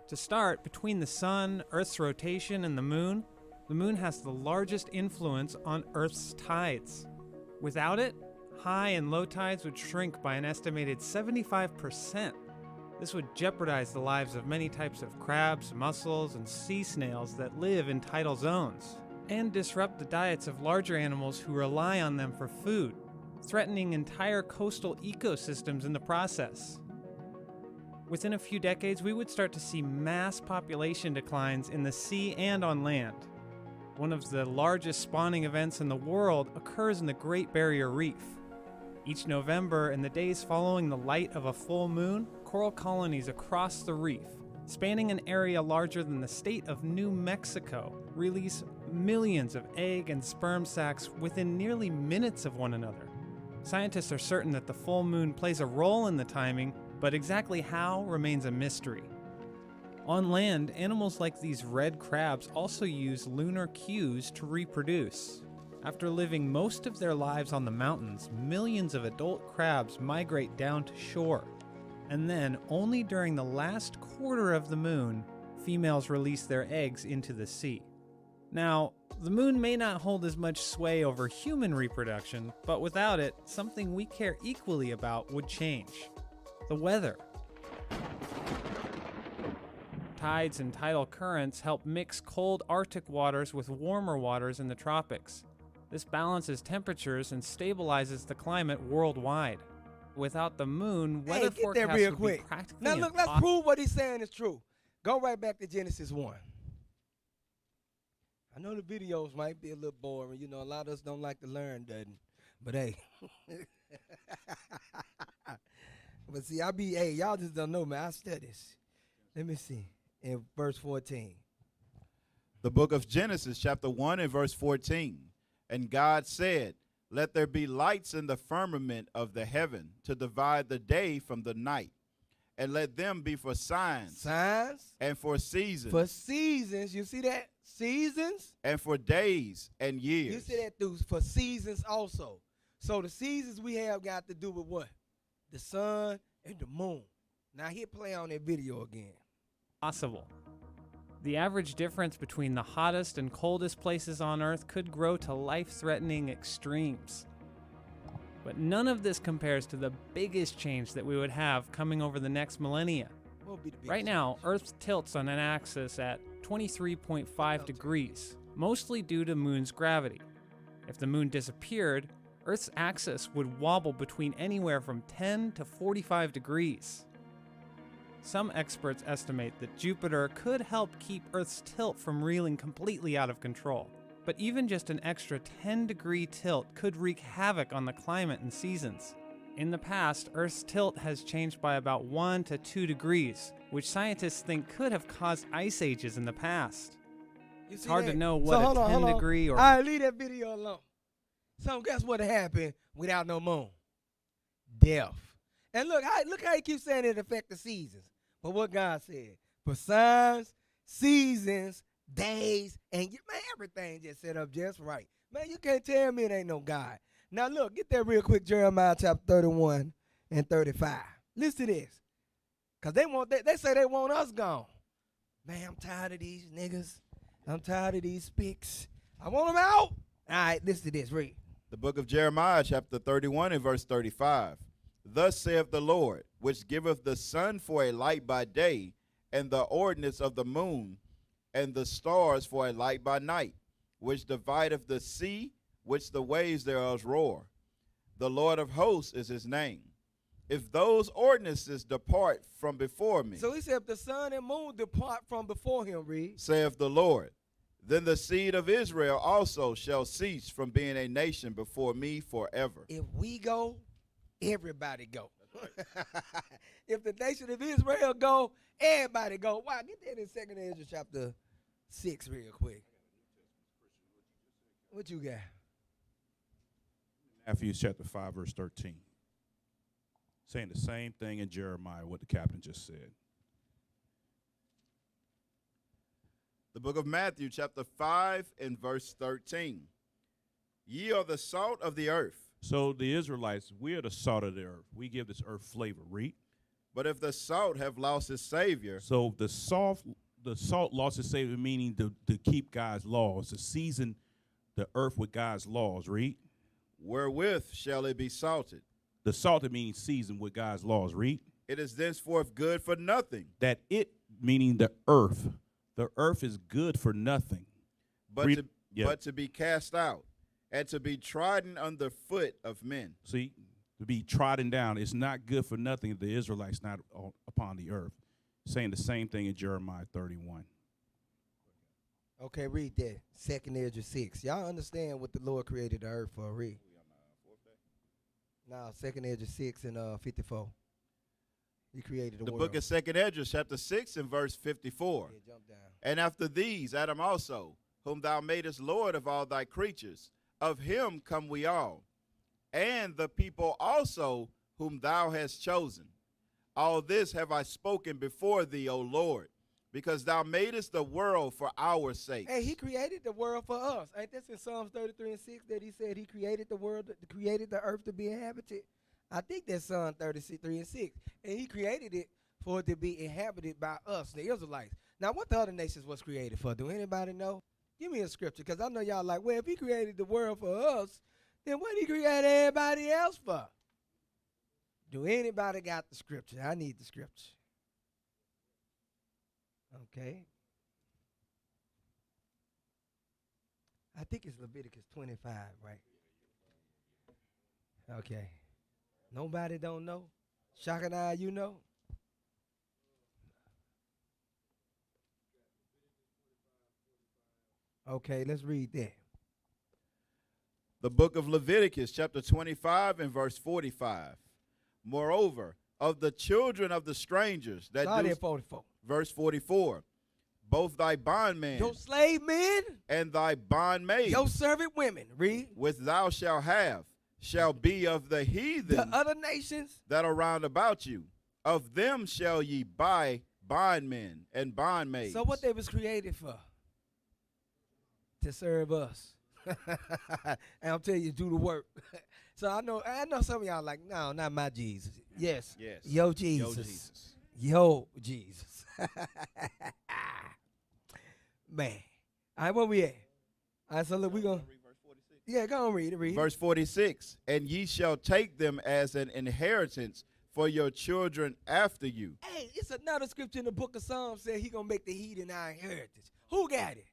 To start, between the sun, Earth's rotation, and the moon has the largest influence on Earth's tides. Without it, high and low tides would shrink by an estimated 75%. This would jeopardize the lives of many types of crabs, mussels, and sea snails that live in tidal zones, and disrupt the diets of larger animals who rely on them for food, threatening entire coastal ecosystems in the process. Within a few decades, we would start to see mass population declines in the sea and on land. One of the largest spawning events in the world occurs in the Great Barrier Reef. Each November, in the days following the light of a full moon, coral colonies across the reef, spanning an area larger than the state of New Mexico, release millions of egg and sperm sacs within nearly minutes of one another. Scientists are certain that the full moon plays a role in the timing, but exactly how remains a mystery. On land, animals like these red crabs also use lunar cues to reproduce. After living most of their lives on the mountains, millions of adult crabs migrate down to shore. And then, only during the last quarter of the moon, females release their eggs into the sea. Now, the moon may not hold as much sway over human reproduction, but without it, something we care equally about would change: the weather. Tides and tidal currents help mix cold Arctic waters with warmer waters in the tropics. This balances temperatures and stabilizes the climate worldwide. Without the moon, weather Hey, get forecasts that real would quick. be practically Now look, let's impossible. prove what he's saying is true. Go right back to Genesis 1. I know the videos might be a little boring. You know, a lot of us don't like to learn, doesn't? But hey. But see, y'all just don't know, man. I studies. Let me see. In verse 14. The book of Genesis, chapter 1 and verse 14. And God said, let there be lights in the firmament of the heaven to divide the day from the night, and let them be for signs. Signs. And for seasons. For seasons. You see that? Seasons. And for days and years. You see that through for seasons also. So the seasons we have got to do with what? The sun and the moon. Now hit play on that video again. Possible. The average difference between the hottest and coldest places on Earth could grow to life-threatening extremes. But none of this compares to the biggest change that we would have coming over the next millennia. What would be the biggest Right now, change? Earth tilts on an axis at 23.5 degrees, mostly due to Moon's gravity. If the Moon disappeared, Earth's axis would wobble between anywhere from 10 to 45 degrees. Some experts estimate that Jupiter could help keep Earth's tilt from reeling completely out of control. But even just an extra 10-degree tilt could wreak havoc on the climate and seasons. In the past, Earth's tilt has changed by about 1 to 2 degrees, which scientists think could have caused ice ages in the past. It's hard to know what a 10-degree or... All right, leave that video alone. So guess what happened without no moon? Death. And look how he keeps saying it affect the seasons. But what God said, for signs, seasons, days, and man, everything just set up just right. Man, you can't tell me it ain't no God. Now look, get that real quick, Jeremiah chapter 31 and 35. Listen to this. Because they say they want us gone. Man, I'm tired of these niggas. I'm tired of these spics. I want them out. All right, listen to this, read. The book of Jeremiah, chapter 31 and verse 35. Thus saith the Lord, which giveth the sun for a light by day, and the ordinance of the moon, and the stars for a light by night, which divideth the sea, which the waves thereof roar. The Lord of hosts is his name. If those ordinances depart from before me, So he said, if the sun and moon depart from before him, read. saith the Lord, then the seed of Israel also shall cease from being a nation before me forever. If we go, everybody go. If the nation of Israel go, everybody go. Wow, get that in 2nd Ezra chapter 6 real quick. What you got? Matthew chapter 5, verse 13. Saying the same thing in Jeremiah, what the captain just said. The book of Matthew, chapter 5 and verse 13. Ye are the salt of the earth. So the Israelites, we are the salt of the earth. We give this earth flavor. Read. But if the salt have lost its savior, So the salt lost its savior, meaning to keep God's laws, to season the earth with God's laws. Read. wherewith shall it be salted? The salted meaning seasoned with God's laws. Read. It is thenceforth good for nothing, That it meaning the earth. The earth is good for nothing. but Read- but to be cast out, and to be trodden under foot of men. See, to be trodden down. It's not good for nothing if the Israelites not upon the earth. Saying the same thing in Jeremiah 31. Okay, read that. 2nd Ezra 6. Y'all understand what the Lord created the earth for, read. Now, 2nd Ezra 6 and 54. He created the The world. book of 2nd Ezra, chapter 6 and verse 54. Yeah, jump down. And after these, Adam also, whom thou madest Lord of all thy creatures, of him come we all, and the people also whom thou hast chosen. All this have I spoken before thee, O Lord, because thou madest the world for our sake. Hey, he created the world for us. Ain't this in Psalms 33 and 6 that he said he created the world, created the earth to be inhabited? I think that's Psalm 33 and 6. And he created it for it to be inhabited by us, the Israelites. Now, what the other nations was created for? Do anybody know? Give me a scripture, because I know y'all like, well, if he created the world for us, then what did he create everybody else for? Do anybody got the scripture? I need the scripture. Okay. I think it's Leviticus 25, right? Okay. Nobody don't know? Shock and I, you know? Okay, let's read that. The book of Leviticus, chapter 25 and verse 45. Moreover, of the children of the strangers that Start do, at 44. verse 44, both thy bondmen Your slave men, and thy bondmaids, your servant women, read. which thou shalt have, shall be of the heathen The other nations, that are round about you. Of them shall ye buy bondmen and bondmaids. so what they was created for? To serve us. And I'm telling you, do the work. So I know some of y'all like, no, not my Jesus. Yes. Yes. Yo, Jesus. Yo, Jesus. Yo, Jesus. Man. All right, where we at? All right, so look, we going to. Yeah, go on, read it. Verse 46, and ye shall take them as an inheritance for your children after you. Hey, it's another scripture in the book of Psalms said he going to make the heathen our inheritance. Who got it?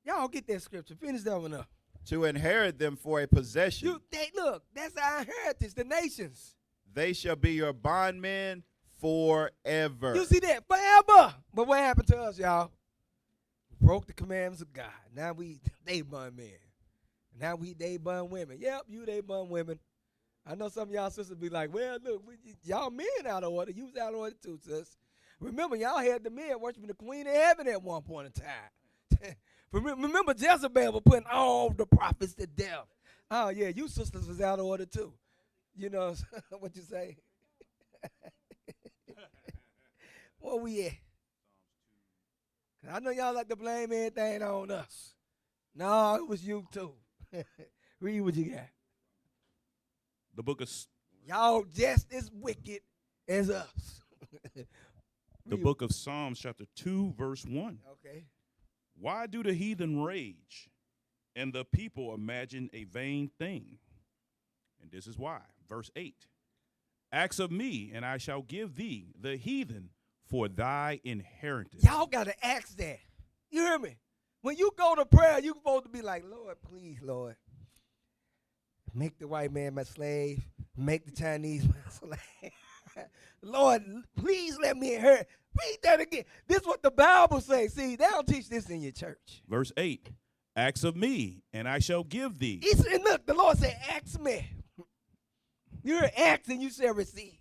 Y'all get that scripture. Finish that one up. To inherit them for a possession. Look, that's our inheritance, the nations. They shall be your bondmen forever. You see that? Forever. But what happened to us, y'all? Broke the commandments of God. Now they bond men. Now they bond women. Yep, they bond women. I know some of y'all sisters be like, well, look, y'all men out of order. You was out of order too, sis. Remember, y'all had the men worshiping the queen of heaven at one point in time. Remember, Jezebel was putting all the prophets to death. Oh, yeah, you sisters was out of order too. You know what you say? Where we at? I know y'all like to blame everything on us. No, it was you too. Read what you got. The book of Y'all just as wicked as us. the book of Psalms, chapter 2, verse 1. Okay. Why do the heathen rage and the people imagine a vain thing? And this is why. Verse 8. Ask of me, and I shall give thee the heathen for thy inheritance. Y'all got to ask that. You hear me? When you go to prayer, you're supposed to be like, Lord, please, Lord, make the white man my slave. Make the Chinese my slave. Lord, please let me inherit. Read that again. This is what the Bible says. See, they don't teach this in your church. Verse 8. Ask of me, and I shall give thee. He said, look, the Lord said, ask me. You're asking, you shall receive.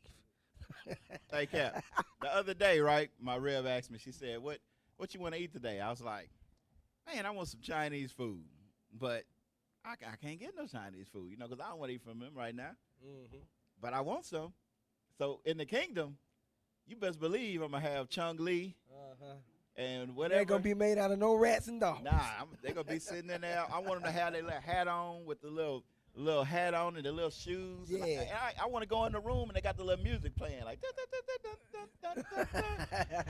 Hey, Cap, the other day, right, my Rev asked me, she said, what you want to eat today? I was like, man, I want some Chinese food, but I can't get no Chinese food, because I don't want to eat from them right now. Mm-hmm. But I want some. So in the kingdom, you best believe I'm going to have Chung Lee and whatever. They ain't going to be made out of no rats and dogs. Nah, they're going to be sitting in there. I want them to have their little hat on with the little hat on and the little shoes. Yeah. And I want to go in the room and they got the little music playing like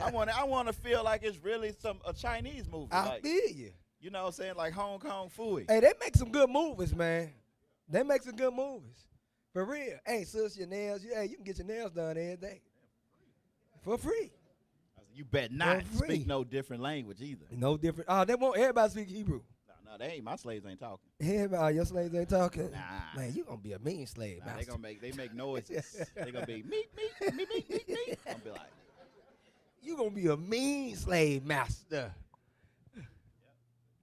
I want to feel like it's really a Chinese movie. I feel you. You know what I'm saying? Like Hong Kong Phooey. Hey, they make some good movies, man. They make some good movies. For real. Hey, sis, your nails, you can get your nails done every day. For free. You bet not speak no different language either. No different. Oh, they won't everybody speak Hebrew. No, they ain't. My slaves ain't talking. Everybody, your slaves ain't talking. Nah. Man, you gonna be a mean slave. Nah, they make noises. They gonna be meat. I'm gonna be like, you gonna be a mean slave master.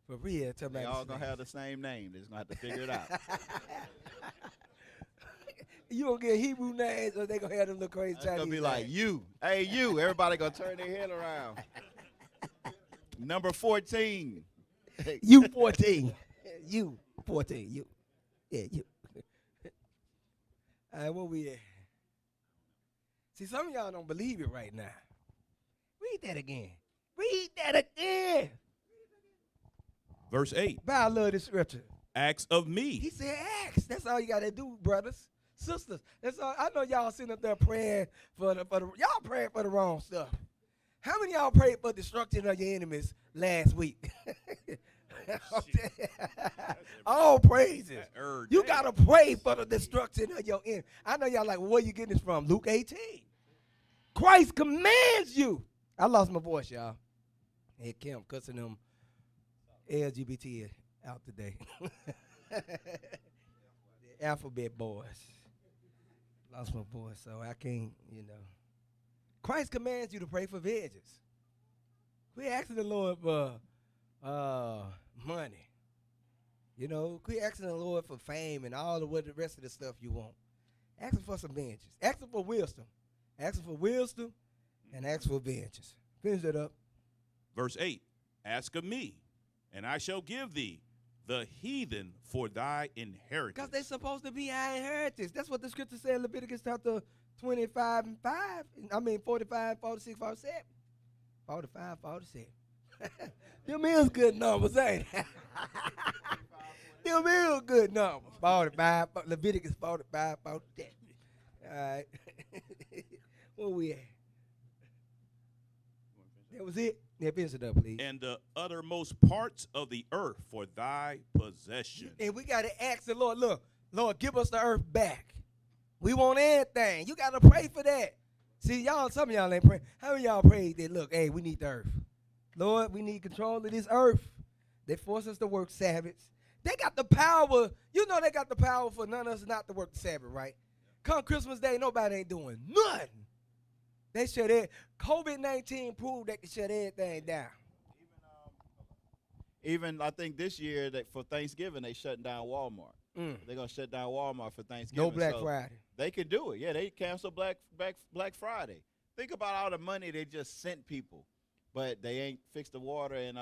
For real, tell me. They all gonna have the same name. They're just gonna have to figure it out. You gonna get Hebrew names, or they gonna have them little crazy Chinese It's gonna be like names? you. Hey, you. Everybody gonna turn their head around. Number 14. You 14. You 14. You. Yeah, you. All right, where we at? See, some of y'all don't believe it right now. Read that again. Read that again. Verse 8. But I love this scripture. Ask of me. He said, ask. That's all you got to do, brothers, sisters. That's all. I know y'all sitting up there praying for the y'all praying for the wrong stuff. How many of y'all prayed for destruction of your enemies last week? All praises. You got to pray for the destruction of your enemy. I know y'all like, well, where you getting this from? Luke 18. Christ commands you. I lost my voice, y'all. Hey, Kim cussing them LGBT out today. The alphabet boys. Lost my voice, so I can't, Christ commands you to pray for vengeance. Quit asking the Lord for money. Quit asking the Lord for fame and all of the rest of the stuff you want. Ask him for some vengeance. Ask him for wisdom. Ask him for wisdom and ask for vengeance. Finish that up. Verse 8, ask of me, and I shall give thee the heathen for thy inheritance. Because they're supposed to be our inheritance. That's what the scripture said in Leviticus chapter 25 and 5. 45, 46, 47. 45, 47. Them is good numbers, ain't they? Them is good numbers. 45, Leviticus 45, 47. All right. Where we at? That was it. Yeah, finish it up, please. And the uttermost parts of the earth for thy possession. And we got to ask the Lord, look, Lord, give us the earth back. We want everything. You got to pray for that. See, some of y'all ain't praying. How many of y'all prayed that, look, hey, we need the earth? Lord, we need control of this earth. They force us to work Sabbaths. They got the power. They got the power for none of us not to work the Sabbath, right? Come Christmas Day, nobody ain't doing nothing. They shut it. COVID-19 proved they can shut everything down. Even I think this year that for Thanksgiving they shutting down Walmart. They're gonna shut down Walmart for Thanksgiving. No Black Friday. They can do it. Yeah, they canceled Black Friday. Think about all the money they just sent people, but they ain't fixed the water in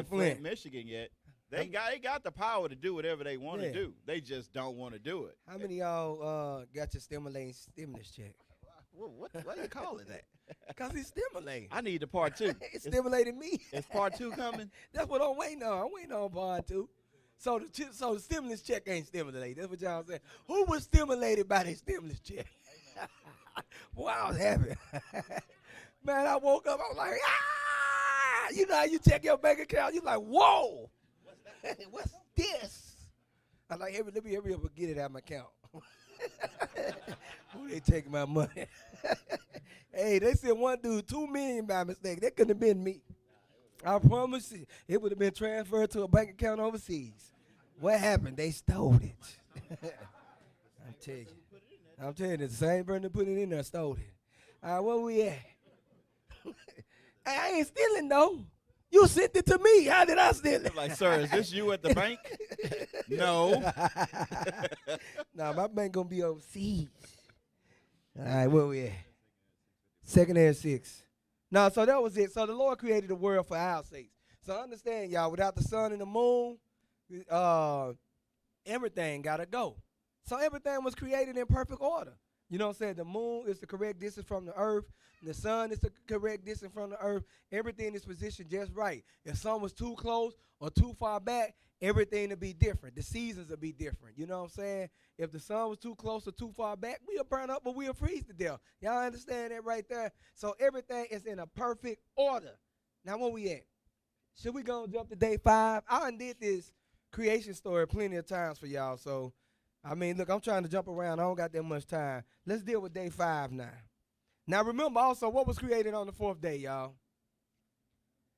Flint, Michigan yet. They got the power to do whatever they want to do. They just don't want to do it. How many of y'all got your stimulus check? Why you call it that? Because it's stimulating. I need the part 2. It stimulated me. Is part 2 coming? That's what I'm waiting on. I'm waiting on part 2. So the stimulus check ain't stimulated. That's what y'all saying. Who was stimulated by that stimulus check? Boy, I was happy. Man, I woke up, I was like, ah! You know how you check your bank account? You're like, whoa! What's this? I'm like, let me hurry up and get it out of my account. Who they taking my money? Hey, they said one dude $2 million by mistake. That couldn't have been me. I promise you, it would have been transferred to a bank account overseas. What happened? They stole it. I'm telling you, the same person that put it in there stole it. All right, where we at? I ain't stealing, though. You sent it to me. How did I steal it? Like, sir, is this you at the bank? No. Nah, my bank going to be overseas. All right, where we at? 2nd and 6. No, so that was it. So the Lord created the world for our sakes. So understand, y'all, without the sun and the moon, everything got to go. So everything was created in perfect order. You know what I'm saying? The moon is the correct distance from the earth. The sun is the correct distance from the earth. Everything is positioned just right. If sun was too close or too far back, everything would be different. The seasons would be different. You know what I'm saying? If the sun was too close or too far back, we'll burn up or we'll freeze to death. Y'all understand that right there? So everything is in a perfect order. Now, where we at? Should we go and jump to day 5? I done did this creation story plenty of times for y'all. So, I mean, look, I'm trying to jump around. I don't got that much time. Let's deal with day 5 now. Now, remember also what was created on the 4th day, y'all.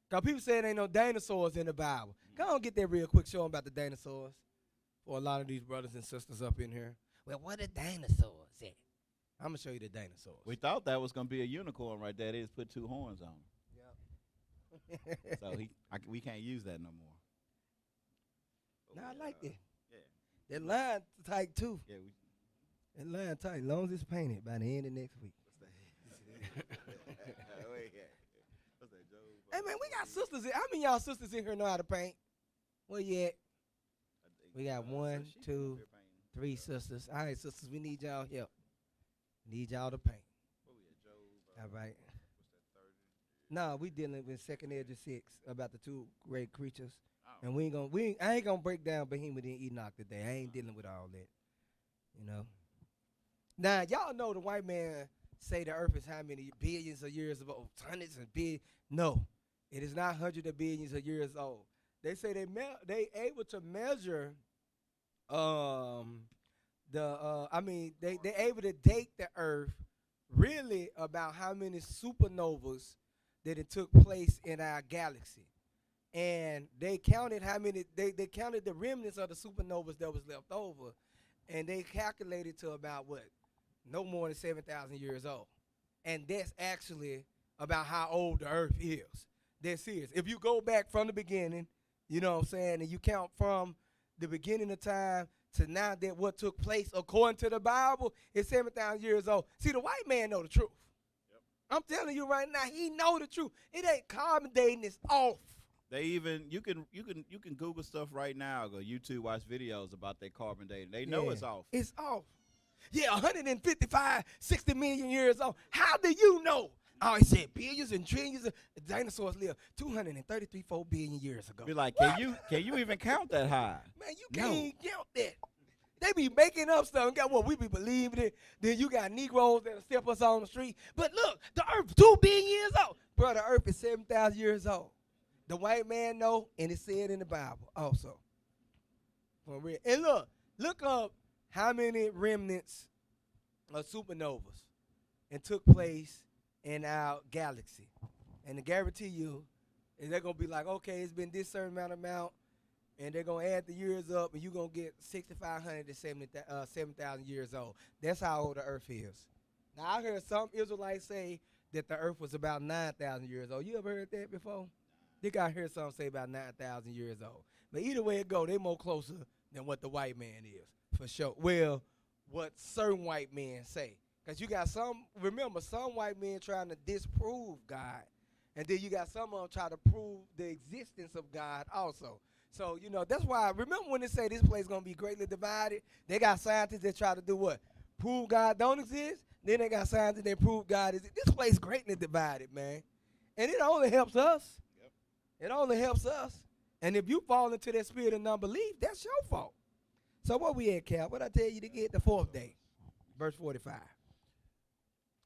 Because people say there ain't no dinosaurs in the Bible. Go on, get that real quick. Show them about the dinosaurs for a lot of these brothers and sisters up in here. Well, what are dinosaurs at? I'm going to show you the dinosaurs. We thought that was going to be a unicorn right there. They just put 2 horns on him. Yep. So we can't use that no more. No, I like that. Yeah. That line tight, too. Yeah. That line tight, as long as it's painted by the end of next week. Hey, man, we got sisters in. How many of y'all sisters in here know how to paint? Where you at? We got 1, 2, 3 sisters. All right, sisters, we need y'all help. Need y'all to paint. All right. No, we dealing with 2nd Edge of 6 about the 2 great creatures. And I ain't gonna break down Behemoth and Enoch today. I ain't dealing with all that. You know. Now, y'all know the white man say the earth is how many billions of years old? Hundreds of billions. No. It is not hundreds of billions of years old. They say they able to measure they able to date the earth really about how many supernovas that it took place in our galaxy. And they counted how many, they counted the remnants of the supernovas that was left over, and they calculated to about what? No more than 7,000 years old. And that's actually about how old the earth is. That's serious. If you go back from the beginning, you know what I'm saying, and you count from the beginning of time to now, that what took place according to the Bible is 7,000 years old. See, the white man know the truth. Yep. I'm telling you right now, he know the truth. It ain't carbon dating, it's off. They even you can Google stuff right now. Go YouTube, watch videos about their carbon dating. They know it's off. It's off. Yeah, 155, 60 million years old. How do you know? Oh, he said billions and trillions of dinosaurs lived 233 billion years ago. Be like, can you even count that high? Man, you can't even count that. They be making up stuff. And got what? We be believing it. Then you got Negroes that'll step us on the street. But look, the earth 2 billion years old. Bro, the earth is 7,000 years old. The white man know, and it's said in the Bible also. For real. And look up how many remnants of supernovas and took place in our galaxy. And I guarantee you, they're going to be like, okay, it's been this certain amount, and they're going to add the years up, and you're going to get 6,500 to 7,000 years old. That's how old the earth is. Now, I heard some Israelites say that the earth was about 9,000 years old. You ever heard that before? I think I heard some say about 9,000 years old. But either way it go, they more closer than what the white man is, for sure. Well, what certain white men say. Because you got some white men trying to disprove God. And then you got some of them try to prove the existence of God also. So, you know, that's why, remember when they say this place is going to be greatly divided? They got scientists that try to do what? Prove God don't exist? Then they got scientists that prove God exists. This place is greatly divided, man. And it only helps us. It only helps us. And if you fall into that spirit of non-belief, that's your fault. So what we at, Cap? What I tell you to get the 4th day? Verse 45.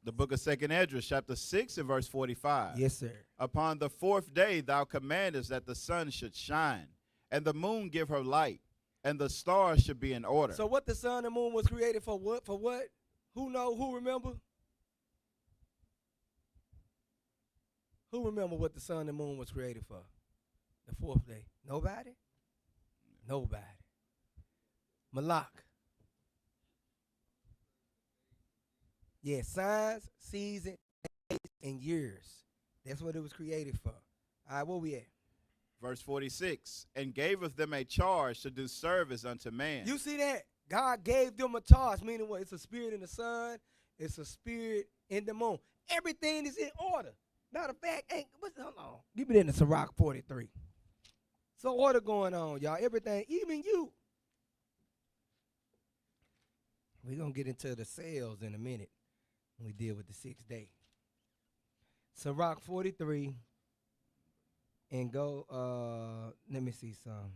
The book of 2nd Esdras, chapter 6 and verse 45. Yes, sir. Upon the 4th day thou commandest that the sun should shine, and the moon give her light, and the stars should be in order. So what the sun and moon was created for what? For what? Who know? Who remember? Who remember what the sun and moon was created for? The 4th day. Nobody? Nobody. Malak. Yeah, signs, seasons, and years. That's what it was created for. All right, where we at? Verse 46, and gaveth them a charge to do service unto man. You see that? God gave them a charge, meaning what? It's a spirit in the sun. It's a spirit in the moon. Everything is in order. Matter of fact, hold on. Give me that in the Sirach 43. So order going on, y'all. Everything, even you. We're going to get into the sales in a minute when we deal with the 6th day. Sirach 43 and go, let me see some.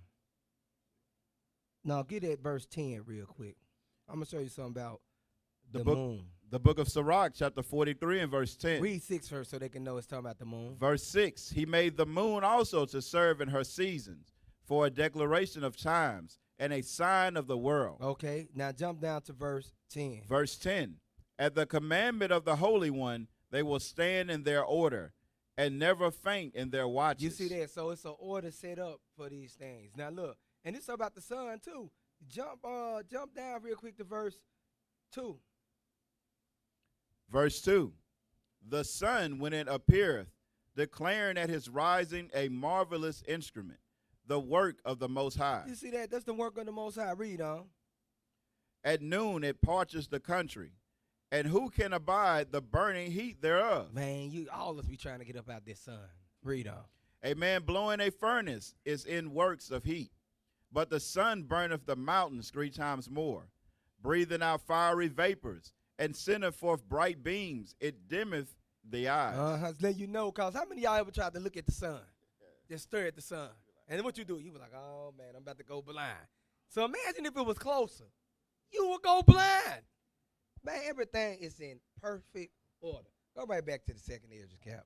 No, get at verse 10 real quick. I'm going to show you something about the moon. The book of Sirach, chapter 43 and verse 10. Read 6 first so they can know it's talking about the moon. Verse 6, he made the moon also to serve in her seasons, for a declaration of times, and a sign of the world. Okay, now jump down to verse 10. Verse 10, at the commandment of the Holy One, they will stand in their order, and never faint in their watches. You see that? So it's an order set up for these things. Now look, and it's about the sun too. Jump down real quick to verse 2. Verse 2, the sun, when it appeareth, declaring at his rising a marvelous instrument, the work of the Most High. You see that? That's the work of the Most High. Read on. At noon it parches the country, and who can abide the burning heat thereof? Man, you all of us be trying to get up out this sun. Read on. A man blowing a furnace is in works of heat, but the sun burneth the mountains 3 times more, breathing out fiery vapors, and sendeth forth bright beams. It dimmeth the eyes. Let you know, because how many of y'all ever tried to look at the sun? Just stare at the sun. And what you do, you be like, oh, man, I'm about to go blind. So imagine if it was closer. You would go blind. Man, everything is in perfect order. Go right back to the 2nd Esdras, Cap.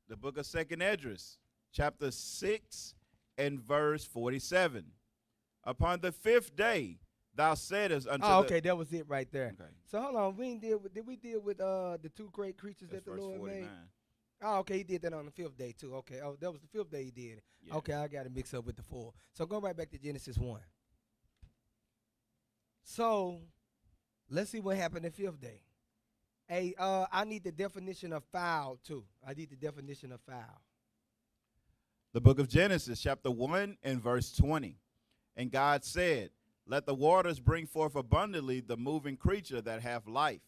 The book of 2nd Esdras, chapter 6 and verse 47. Upon the 5th day, thou saidest unto okay, that was it right there. Okay. So hold on, did we deal with the 2 great creatures That's that the verse Lord 49. made? Oh, okay, he did that on the 5th day too. Okay, oh, that was the 5th day he did it. Yeah. Okay, I got it mixed up with the 4. So go right back to Genesis 1. So let's see what happened the 5th day. Hey, I need the definition of foul too. I need the definition of foul. The book of Genesis, chapter 1 and verse 20. And God said, let the waters bring forth abundantly the moving creature that hath life,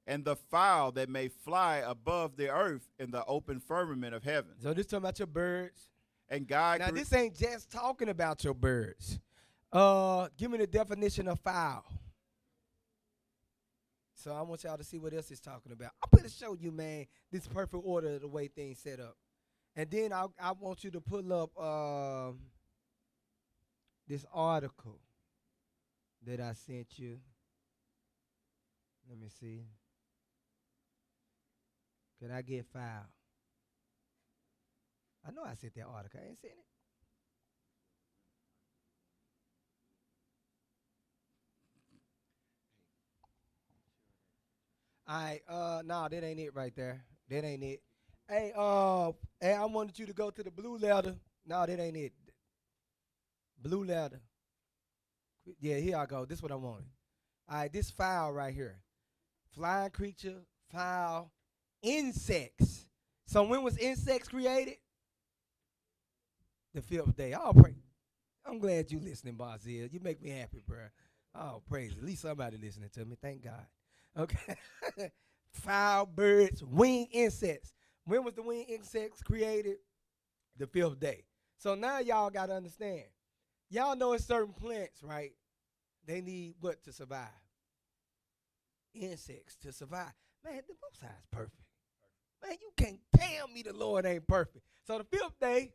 and the fowl that may fly above the earth in the open firmament of heaven. So this talking about your birds. And God Now this ain't just talking about your birds. Give me the definition of foul. So I want y'all to see what else it's talking about. I'm going to show you, man, this perfect order of the way things set up. And then I want you to pull up this article that I sent you. Let me see. Can I get foul? I know I sent that article. I ain't seen it. All right, no, that ain't it right there. That ain't it. Hey, I wanted you to go to the blue letter. No, that ain't it. Blue letter. Yeah, here I go. This is what I wanted. All right, this fowl right here. Flying creature, fowl, insects. So when was insects created? The 5th day. Oh, praise. I'm glad you listening, Barzil. You make me happy, bro. Oh, praise. At least somebody listening to me. Thank God. Okay. Fowl, birds, winged insects. When was the winged insects created? The 5th day. So now y'all got to understand. Y'all know it's certain plants, right? They need what to survive? Insects to survive. Man, the Most High is perfect. Man, you can't tell me the Lord ain't perfect. So the 5th day,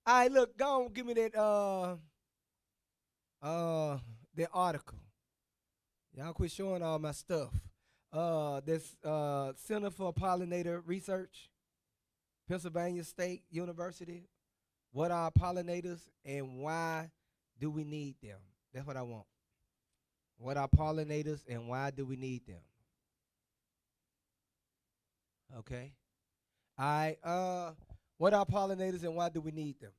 all right, look, go on, give me that article. Y'all quit showing all my stuff. This Center for Pollinator Research, Pennsylvania State University. What are pollinators and why do we need them? That's what I want. What are pollinators and why do we need them? Okay. All right. What are pollinators and why do we need them?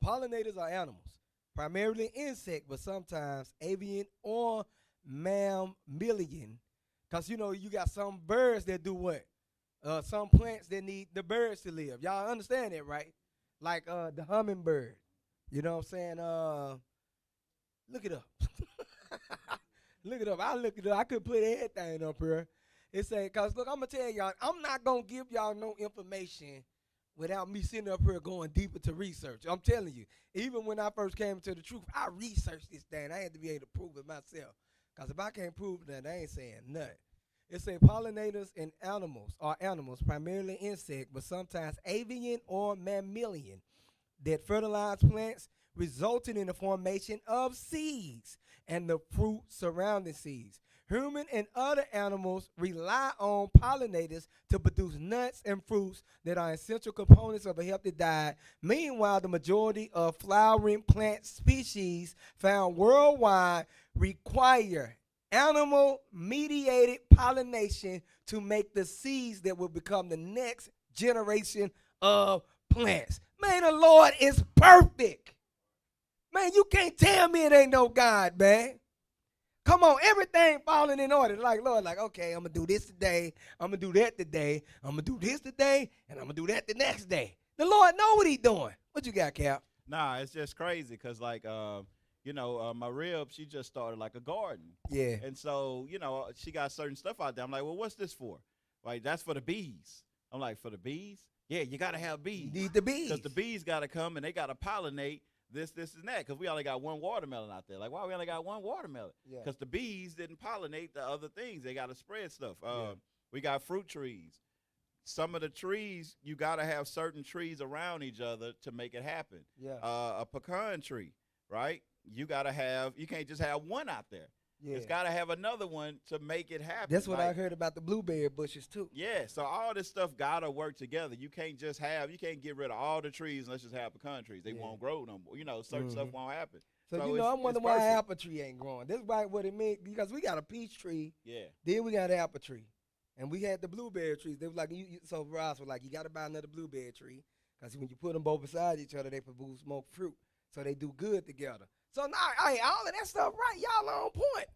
Pollinators are animals, primarily insect, but sometimes avian or mammalian. Because, you know, you got some birds that do what? Some plants that need the birds to live. Y'all understand that, right? Like the hummingbird. You know what I'm saying? Look it up. Look it up. I look it up. I could put everything up here. It say, because, look, I'm going to tell y'all, I'm not going to give y'all no information without me sitting up here going deeper to research. I'm telling you, even when I first came to the truth, I researched this thing. I had to be able to prove it myself. Because if I can't prove it, I ain't saying nothing. It says pollinators and animals are animals, primarily insect, but sometimes avian or mammalian, that fertilize plants, resulting in the formation of seeds and the fruit surrounding seeds. Human and other animals rely on pollinators to produce nuts and fruits that are essential components of a healthy diet. Meanwhile, the majority of flowering plant species found worldwide require animal-mediated pollination to make the seeds that will become the next generation of plants. Man, the Lord is perfect. Man, you can't tell me it ain't no God, man. Come on, everything falling in order. Like, Lord, like, okay, I'm going to do this today. I'm going to do that today. I'm going to do this today, and I'm going to do that the next day. The Lord know what he doing. What you got, Cap? Nah, it's just crazy because, like, you know, my rib, she just started like a garden. Yeah. And so, you know, she got certain stuff out there. I'm like, well, what's this for? Like, that's for the bees. I'm like, for the bees? Yeah, you got to have bees. You need the bees. Because the bees got to come and they got to pollinate this, and that. Because we only got one watermelon out there. Like, why we only got one watermelon? Because the bees didn't pollinate the other things. They got to spread stuff. We got fruit trees. Some of the trees, you got to have certain trees around each other to make it happen. Yeah. A pecan tree, right? You got to have, you can't just have one out there. Yeah. It's got to have another one to make it happen. That's what I heard about the blueberry bushes, too. Yeah, so all this stuff got to work together. You can't just have, you can't get rid of all the trees and let's just have pecan trees. They won't grow no more. You know, certain stuff won't happen. So you know, I'm wondering why apple tree ain't growing. This is what it means, because we got a peach tree. Yeah. Then we got an apple tree. And we had the blueberry trees. They were like, so Ross was like, you got to buy another blueberry tree. Because when you put them both beside each other, they produce more fruit. So they do good together. So now, all of that stuff right. Y'all on point.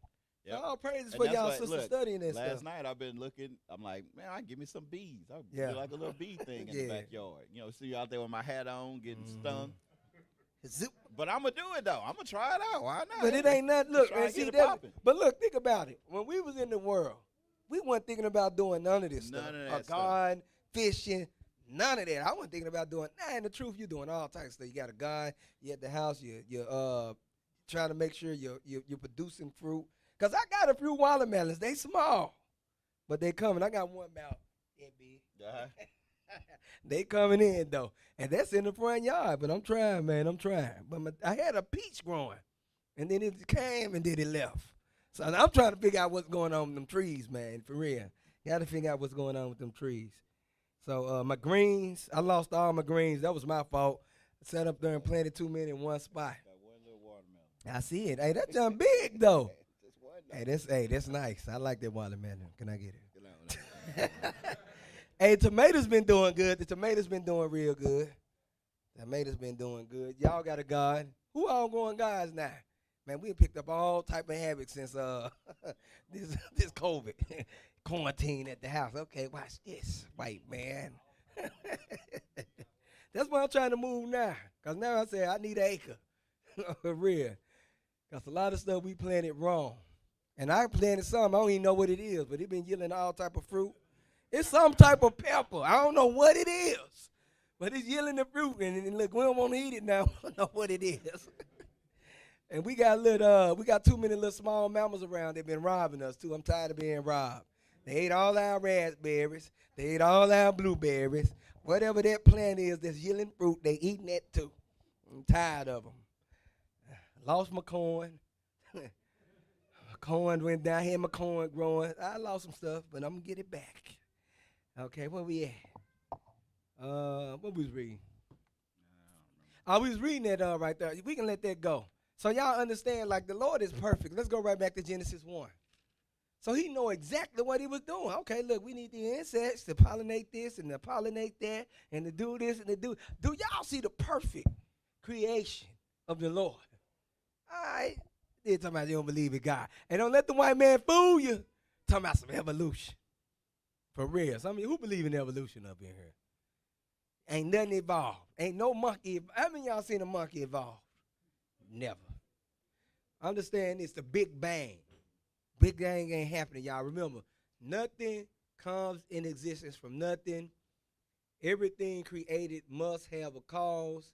Yep. All praises And for that's y'all what- sister look, studying that Last stuff. night I've been looking. I'm like, man, I give me some bees. I Yeah. do like a little bee thing in Yeah. the backyard. You know, see you out there with my hat on, getting Mm-hmm. stung. Zip. But I'm gonna do it though. I'm gonna try it out. Why not? But it ain't nothing. Look, Try and and see get it that. popping. But look, think about it. When we was in the world, we weren't thinking about doing none of this None stuff. of A that stuff. gun, fishing, none of that. I wasn't thinking about doing. Nah, in the truth, you're doing all types of stuff. You got a gun. You at the house. You're trying to make sure you're producing fruit. Cause I got a few watermelons. They small, but they coming. I got one about that big. Uh-huh. They coming in though, and that's in the front yard. But I'm trying, man. I'm trying. But I had a peach growing, and then it came and then it left. So I'm trying to figure out what's going on with them trees, man. For real, got to figure out what's going on with them trees. So my greens, I lost all my greens. That was my fault. I sat up there and planted too many in one spot. Got one little watermelon. I see it. Hey, that's done big though. Just one. Hey, that's nice. I like that watermelon. Can I get it? Get out. Hey, tomatoes been doing good. The tomatoes been doing real good. Tomatoes been doing good. Y'all got a garden. Who all going guys now? Man, we picked up all type of habits since this COVID quarantine at the house. Okay, watch this, white man. That's why I'm trying to move now. Cause now I say I need an acre, for real. Cause a lot of stuff we planted wrong, and I planted some. I don't even know what it is, but it been yielding all type of fruit. It's some type of pepper. I don't know what it is, but it's yielding the fruit. And look, we don't want to eat it now. We don't know what it is. And we got too many little small mammals around. They've been robbing us too. I'm tired of being robbed. They ate all our raspberries. They ate all our blueberries. Whatever that plant is that's yielding fruit, they eating that too. I'm tired of them. Lost my corn. Corn went down here. My corn growing. I lost some stuff, but I'm gonna get it back. Okay, where we at? What we was reading? I was reading that right there. We can let that go. So y'all understand, like the Lord is perfect. Let's go right back to Genesis 1. So he know exactly what he was doing. Okay, look, we need the insects to pollinate this and to pollinate that and to do this and to do. Do y'all see the perfect creation of the Lord? All right. They're talking about you don't believe in God. And don't let the white man fool you. Talking about some evolution. For real. Some of you who believe in evolution up in here? Ain't nothing evolved. Ain't no monkey. How many of y'all seen a monkey evolve? Never. Understand it's the Big Bang. Big Bang ain't happening, y'all. Remember, nothing comes in existence from nothing. Everything created must have a cause,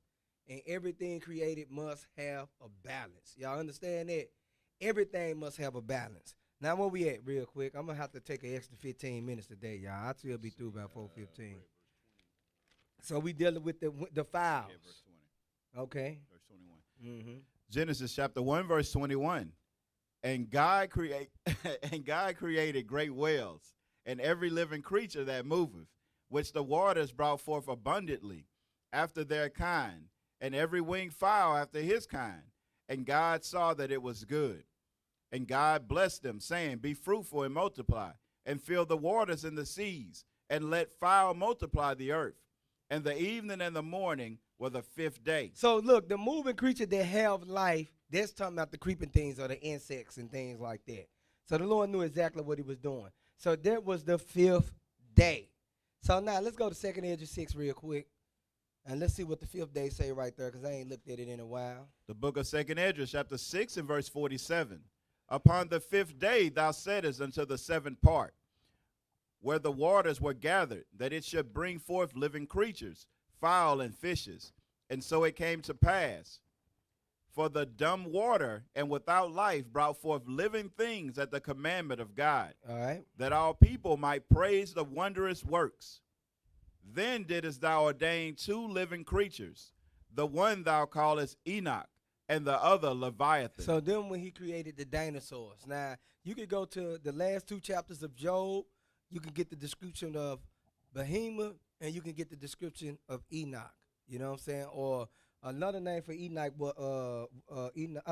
and everything created must have a balance. Y'all understand that? Everything must have a balance. Now, where we at real quick? I'm going to have to take an extra 15 minutes today, y'all. I'll still be through by 4:15. So we dealing with the files. Yeah, verse 20. Okay. Verse 21. Mm-hmm. Genesis chapter 1, verse 21. And God created great whales, and every living creature that moveth, which the waters brought forth abundantly, after their kind, and every winged fowl after his kind. And God saw that it was good. And God blessed them, saying, be fruitful and multiply, and fill the waters and the seas, and let fowl multiply the earth. And the evening and the morning were the fifth day. So look, the moving creature that have life, that's talking about the creeping things or the insects and things like that. So the Lord knew exactly what he was doing. So that was the fifth day. So now let's go to 2nd Ezra 6 real quick. And let's see what the fifth day say right there, because I ain't looked at it in a while. The book of 2nd Ezra, chapter 6 and verse 47. Upon the fifth day thou saidest unto the seventh part, where the waters were gathered, that it should bring forth living creatures, fowl and fishes. And so it came to pass. For the dumb water and without life brought forth living things at the commandment of God, All right. that all people might praise the wondrous works. Then didst thou ordain two living creatures, the one thou callest Enoch, and the other Leviathan. So then when he created the dinosaurs. Now, you could go to the last 2 chapters of Job. You can get the description of Behemoth, and you can get the description of Enoch. You know what I'm saying? Or another name for Enoch, but Enoch,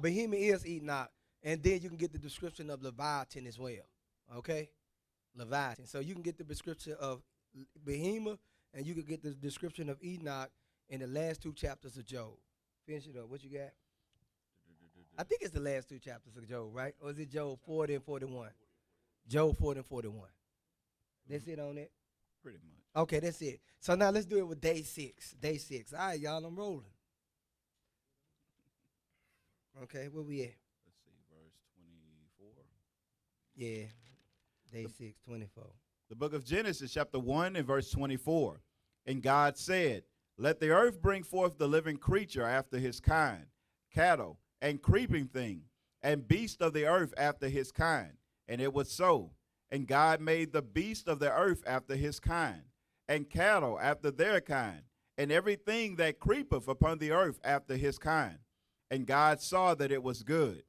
Behemoth is Enoch. And then you can get the description of Leviathan as well. Okay? Leviathan. So you can get the description of Behemoth, and you can get the description of Enoch in the last 2 chapters of Job. Finish it up. What you got? I think it's the last 2 chapters of Job, right? Or is it Job 40 and 41? Job 40 and 41. That's it on it? Pretty much. Okay, that's it. So now let's do it with day 6. Day 6. All right, y'all, I'm rolling. Okay, where we at? Let's see, verse 24. Yeah, day 6, 24. The book of Genesis, chapter 1 and verse 24. And God said, let the earth bring forth the living creature after his kind, cattle and creeping thing, and beast of the earth after his kind. And it was so. And God made the beast of the earth after his kind, and cattle after their kind, and everything that creepeth upon the earth after his kind. And God saw that it was good.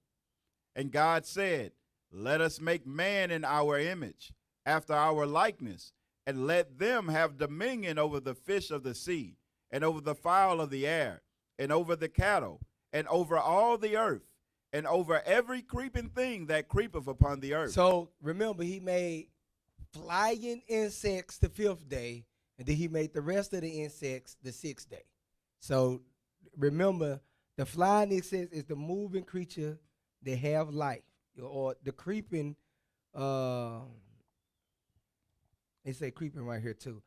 And God said, let us make man in our image, after our likeness, and let them have dominion over the fish of the sea, and over the fowl of the air, and over the cattle, and over all the earth, and over every creeping thing that creepeth upon the earth. So remember, he made flying insects the 5th day, and then he made the rest of the insects the 6th day. So remember, the flying insects is the moving creature that have life, or the creeping. They say creeping right here too.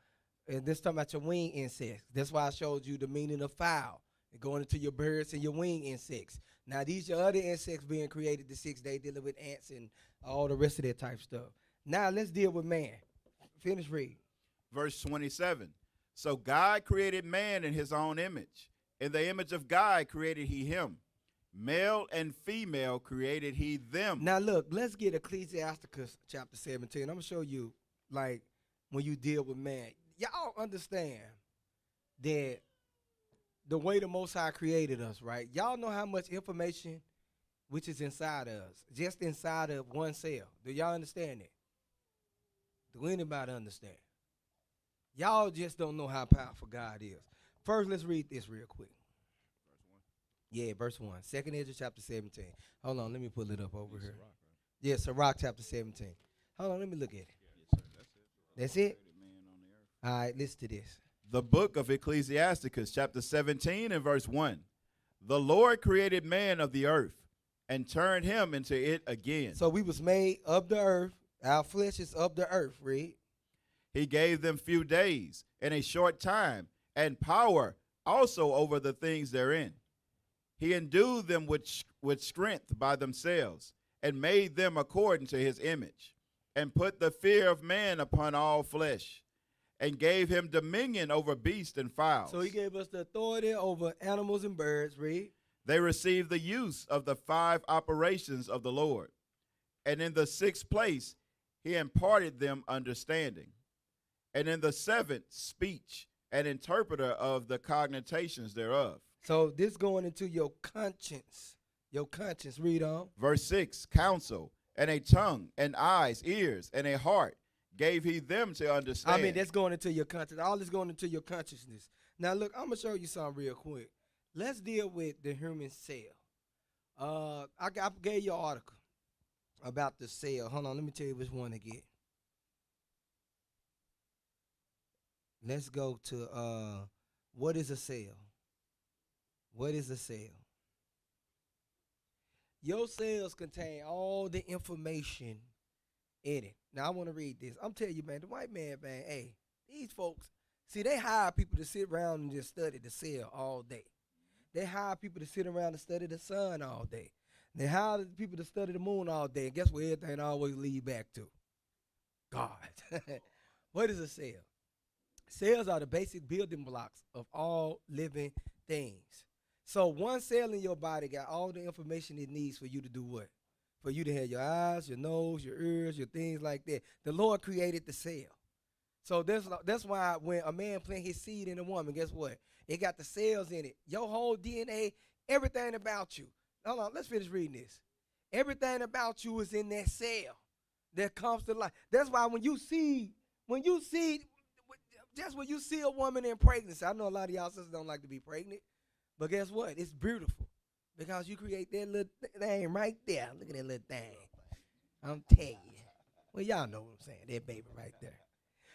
And this talking about your wing insects. That's why I showed you the meaning of fowl. And going into your birds and your wing insects. Now these are other insects being created the 6th day, dealing with ants and all the rest of that type stuff. Now let's deal with man. Finish read. Verse 27. So God created man in his own image. In the image of God created he him. Male and female created he them. Now look, let's get Ecclesiasticus chapter 17. I'm going to show you, like, when you deal with man. Y'all understand that the way the Most High created us, right? Y'all know how much information which is inside of us, just inside of one cell. Do y'all understand that? Do anybody understand? Y'all just don't know how powerful God is. First, let's read this real quick. Yeah, verse 1. 2nd Ezra chapter 17. Hold on, let me pull it up over here. Yeah, Sirach chapter 17. Hold on, let me look at it. That's it? All right, listen to this. The book of Ecclesiasticus, chapter 17 and verse 1. The Lord created man of the earth and turned him into it again. So we was made of the earth. Our flesh is of the earth, read. He gave them few days and a short time and power also over the things therein. He endued them with strength by themselves and made them according to his image and put the fear of man upon all flesh and gave him dominion over beasts and fowls. So he gave us the authority over animals and birds, read. They received the use of the 5 operations of the Lord. And in the 6th place, he imparted them understanding. And in the 7th, speech, and interpreter of the cogitations thereof. So this going into your conscience. Your conscience, read on. Verse 6, counsel, and a tongue, and eyes, ears, and a heart gave he them to understand. I mean, that's going into your conscience. All this going into your consciousness. Now, look, I'm going to show you something real quick. Let's deal with the human cell. I gave you an article about the cell. Hold on, let me tell you which one again. Let's go to what is a cell? What is a cell? Your cells contain all the information in it. Now, I want to read this. I'm telling you, man, the white man, hey, these folks, see, they hire people to sit around and just study the cell all day. They hire people to sit around and study the sun all day. They hire people to study the moon all day. And guess what everything always lead back to? God. What is a cell? Cells are the basic building blocks of all living things. So one cell in your body got all the information it needs for you to do what? For you to have your eyes, your nose, your ears, your things like that. The Lord created the cell. So that's why when a man plant his seed in a woman, guess what? It got the cells in it. Your whole DNA, everything about you. Hold on, let's finish reading this. Everything about you is in that cell that comes to life. That's why when you see a woman in pregnancy, I know a lot of y'all sisters don't like to be pregnant, but guess what? It's beautiful. Because you create that little thing right there. Look at that little thing. I'm telling you. Well, y'all know what I'm saying. That baby right there.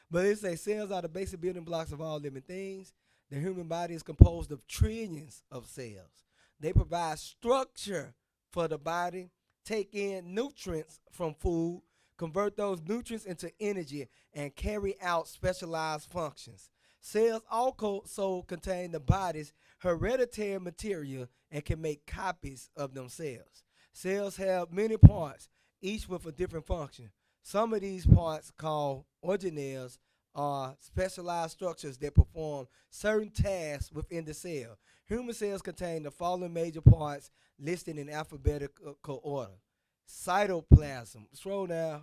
But it says cells are the basic building blocks of all living things. The human body is composed of trillions of cells. They provide structure for the body, take in nutrients from food, convert those nutrients into energy, and carry out specialized functions. Cells also contain the body's hereditary material and can make copies of themselves. Cells have many parts, each with a different function. Some of these parts, called organelles, are specialized structures that perform certain tasks within the cell. Human cells contain the following major parts listed in alphabetical order. Cytoplasm. Scroll down.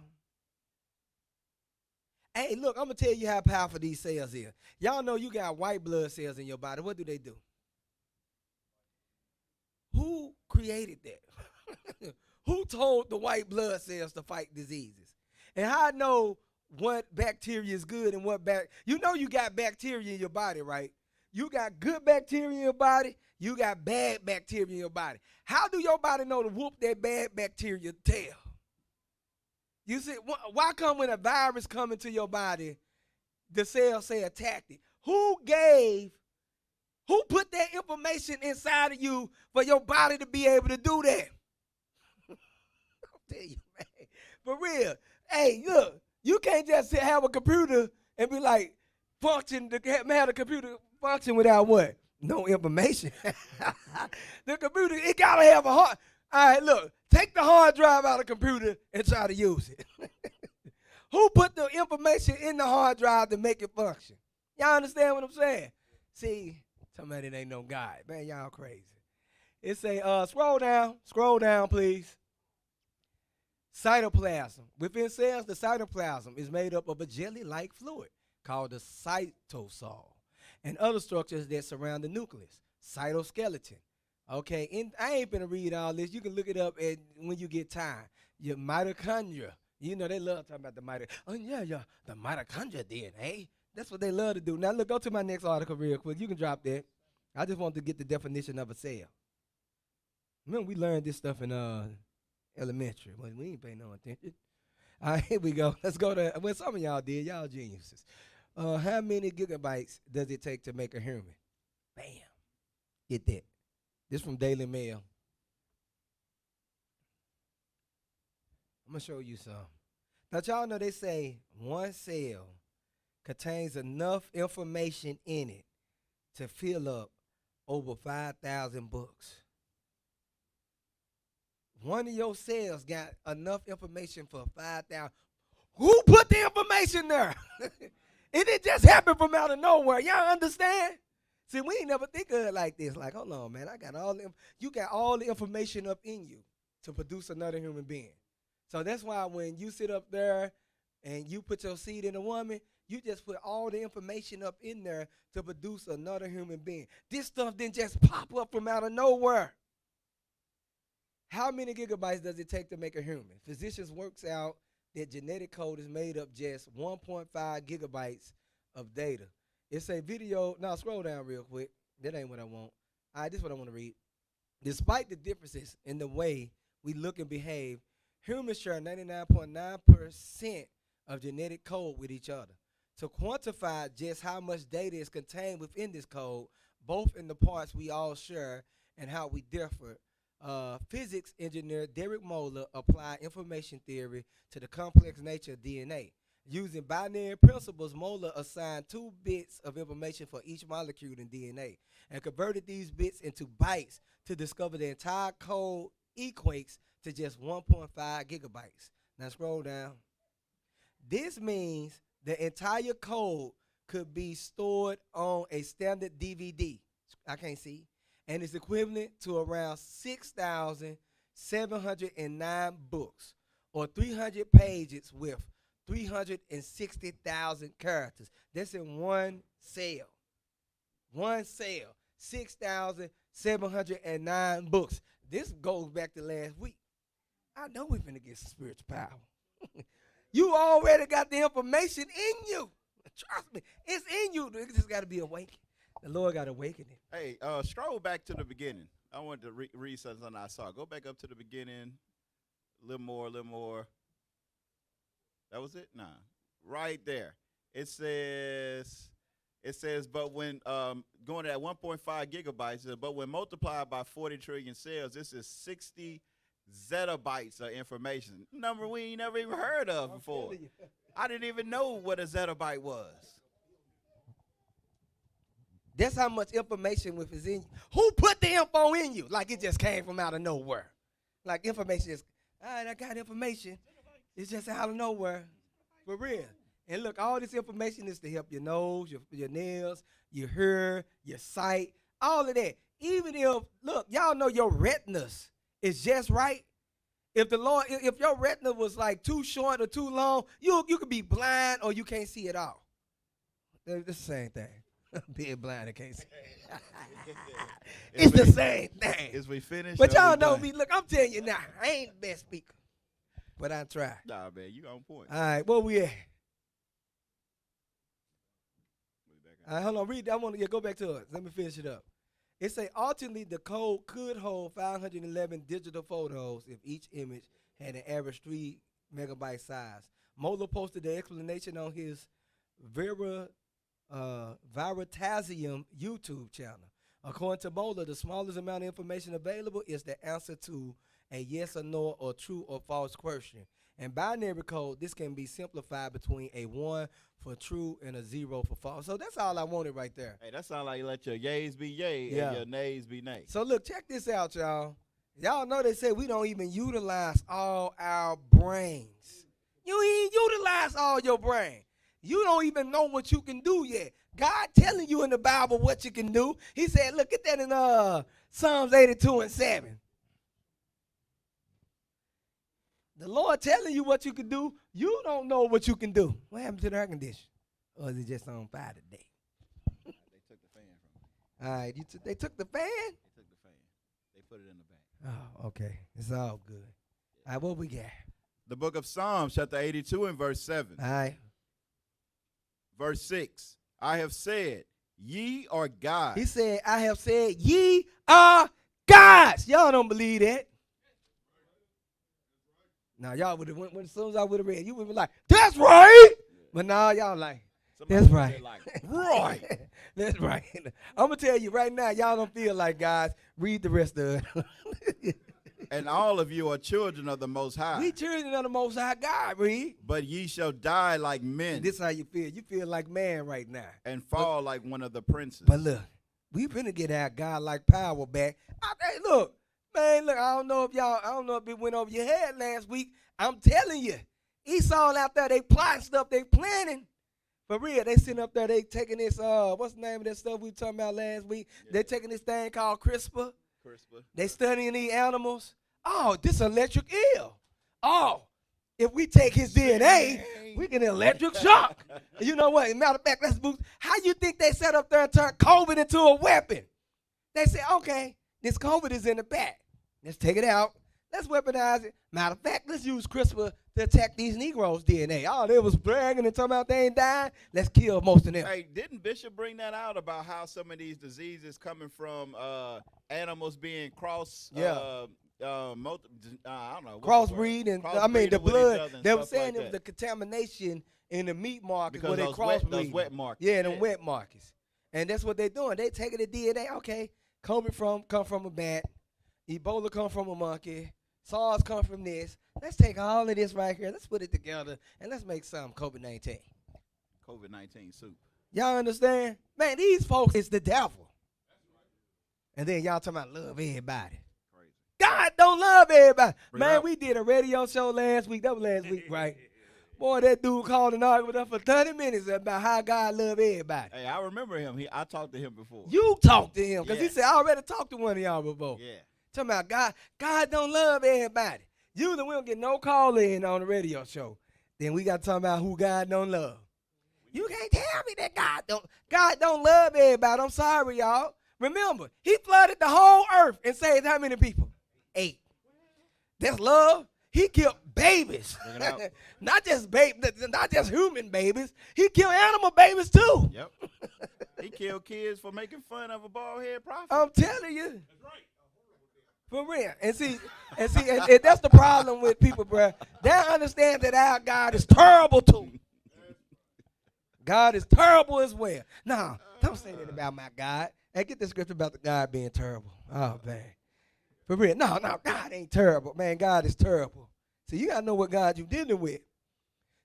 Hey, look, I'm going to tell you how powerful these cells is. Y'all know you got white blood cells in your body. What do they do? Who created that? Who told the white blood cells to fight diseases? And how I know what bacteria is good and what you know you got bacteria in your body, right? You got good bacteria in your body. You got bad bacteria in your body. How do your body know to whoop that bad bacteria tail? You see, why come when a virus come into your body, the cells say attack it? Who put that information inside of you for your body to be able to do that? I'll tell you, man. For real. Hey, look, you can't just have a computer and be like, have the computer function without what? No information. The computer, it got to have a hard. All right, look, take the hard drive out of the computer and try to use it. Who put the information in the hard drive to make it function? Y'all understand what I'm saying? See, somebody ain't no God. Man, y'all crazy. It say, scroll down, please. Cytoplasm. Within cells, the cytoplasm is made up of a jelly-like fluid called the cytosol and other structures that surround the nucleus. Cytoskeleton. Okay, I ain't gonna read all this. You can look it up when you get time. Your mitochondria. You know they love talking about the mitochondria. Oh yeah, the mitochondria DNA. That's what they love to do. Now look, go to my next article real quick. You can drop that. I just want to get the definition of a cell. Remember we learned this stuff in elementary. Well, we ain't paying no attention. All right, here we go. Let's go to, well, some of y'all did. Y'all geniuses. How many gigabytes does it take to make a human? Bam. Get that. This from Daily Mail. I'm going to show you some. Now, y'all know they say one cell contains enough information in it to fill up over 5,000 books. One of your cells got enough information for 5,000. Who put the information there? It didn't just happen from out of nowhere. Y'all understand? See, we ain't never think of it like this. Like, hold on, man. You got all the information up in you to produce another human being. So that's why when you sit up there and you put your seed in a woman, you just put all the information up in there to produce another human being. This stuff didn't just pop up from out of nowhere. How many gigabytes does it take to make a human? Physicians works out that genetic code is made up just 1.5 gigabytes of data. It's a video. Now scroll down real quick. That ain't what I want. All right, this is what I want to read. Despite the differences in the way we look and behave, humans share 99.9% of genetic code with each other. To quantify just how much data is contained within this code, both in the parts we all share and how we differ, physics engineer Derek Moeller applied information theory to the complex nature of DNA. Using binary principles, Moeller assigned 2 bits of information for each molecule in DNA and converted these bits into bytes to discover the entire code equates to just 1.5 gigabytes. Now scroll down. This means the entire code could be stored on a standard DVD. I can't see. And it's equivalent to around 6,709 books or 300 pages with 360,000 characters. That's in one cell. One cell. 6,709 books. This goes back to last week. I know we're finna get some spiritual power. You already got the information in you. Trust me. It's in you. It just got to be awakened. The Lord got to awaken it. Hey, scroll back to the beginning. I wanted to read something I saw. Go back up to the beginning. A little more. That was it? Nah. Right there. It says, but when going at 1.5 gigabytes, but when multiplied by 40 trillion cells, this is 60 zettabytes of information. Number we ain't never even heard of before. I didn't even know what a zettabyte was. That's how much information is in you. Who put the info in you? Like it just came from out of nowhere. Like information is, all right, I got information. It's just out of nowhere. For real. And look, all this information is to help your nose, your nails, your hair, your sight, all of that. Even if, look, y'all know your retinas is just right. If your retina was like too short or too long, you could be blind or you can't see at all. It's the same thing. Being blind and can't see. It's the same thing. Is we finished? But y'all know me. Look, I'm telling you now, I ain't the best speaker. But I try. Nah, man, you on point. All right, where we at? All right, hold on. Read. I want to go back to it. Let me finish it up. It say, ultimately, the code could hold 511 digital photos if each image had an average 3 megabyte size. Moeller posted the explanation on his Veritasium YouTube channel. According to Moeller, the smallest amount of information available is the answer to a yes or no or true or false question. In binary code, this can be simplified between a 1 for true and a 0 for false. So that's all I wanted right there. Hey, that sounds like you let your yays be yay and your nays be nay. So look, check this out, y'all. Y'all know they say we don't even utilize all our brains. You ain't utilize all your brain. You don't even know what you can do yet. God telling you in the Bible what you can do. He said, look at that in Psalms 82 and 7. The Lord telling you what you can do. You don't know what you can do. What happened to the air conditioner? Or is it just on fire today? They took the fan from me. All right, they took the fan? They took the fan. They put it in the back. Oh, okay. It's all good. All right, what we got? The book of Psalms, chapter 82 and verse 7. All right. Verse 6. I have said, ye are gods. He said, I have said, ye are gods. Y'all don't believe that. Now, y'all would have went, as soon as I would have read, you would be like, that's right. But now y'all like, that's right. Right. That's right. I'm going to tell you right now, y'all don't feel like guys. Read the rest of it. And all of you are children of the Most High. We children of the Most High God, read. But ye shall die like men. This is how you feel. You feel like man right now. And fall like one of the princes. But look, we finna get our God-like power back. Hey, look, man, look, I don't know if it went over your head last week. I'm telling you, Esau out there, they plotting stuff, they planning. For real, they sitting up there, they taking this, what's the name of that stuff we were talking about last week? Yeah. They taking this thing called CRISPR. They studying these animals. Oh, this electric eel. Oh, if we take his DNA, we get an electric shock. You know what? Matter of fact, let's move. How you think they set up there and turned COVID into a weapon? They say, okay, this COVID is in the back. Let's take it out. Let's weaponize it. Matter of fact, let's use CRISPR to attack these Negroes' DNA. Oh, they was bragging and talking about they ain't dying. Let's kill most of them. Hey, didn't Bishop bring that out about how some of these diseases coming from animals being cross? I don't know. Crossbreed and I mean the blood. They were saying it was the contamination in the meat markets where they crossbreed. Those wet markets. Yeah, them wet markets. And that's what they're doing. They taking the DNA. Okay, COVID come from a bat. Ebola come from a monkey. SARS come from this. Let's take all of this right here. Let's put it together and let's make some COVID-19. COVID-19 soup. Y'all understand? Man, these folks is the devil. And then y'all talking about love everybody. Crazy. God don't love everybody. Man, we did a radio show last week. That was last week, right? Boy, that dude called and argued with us for 30 minutes about how God love everybody. Hey, I remember him. I talked to him before. You talked to him because he said, I already talked to one of y'all before. Yeah. Talking about God don't love everybody. Usually we don't get no call in on the radio show. Then we got to talk about who God don't love. You can't tell me that God don't love everybody. I'm sorry, y'all. Remember, he flooded the whole earth and saved how many people? 8. That's love. He killed babies. not just human babies. He killed animal babies too. Yep. He killed kids for making fun of a bald head prophet. I'm telling you. That's right. For real. And that's the problem with people, bro. They don't understand that our God is terrible too. God is terrible as well. No, don't say that about my God. Hey, get the scripture about the God being terrible. Oh, man. For real. No, God ain't terrible. Man, God is terrible. See, you got to know what God you dealing with.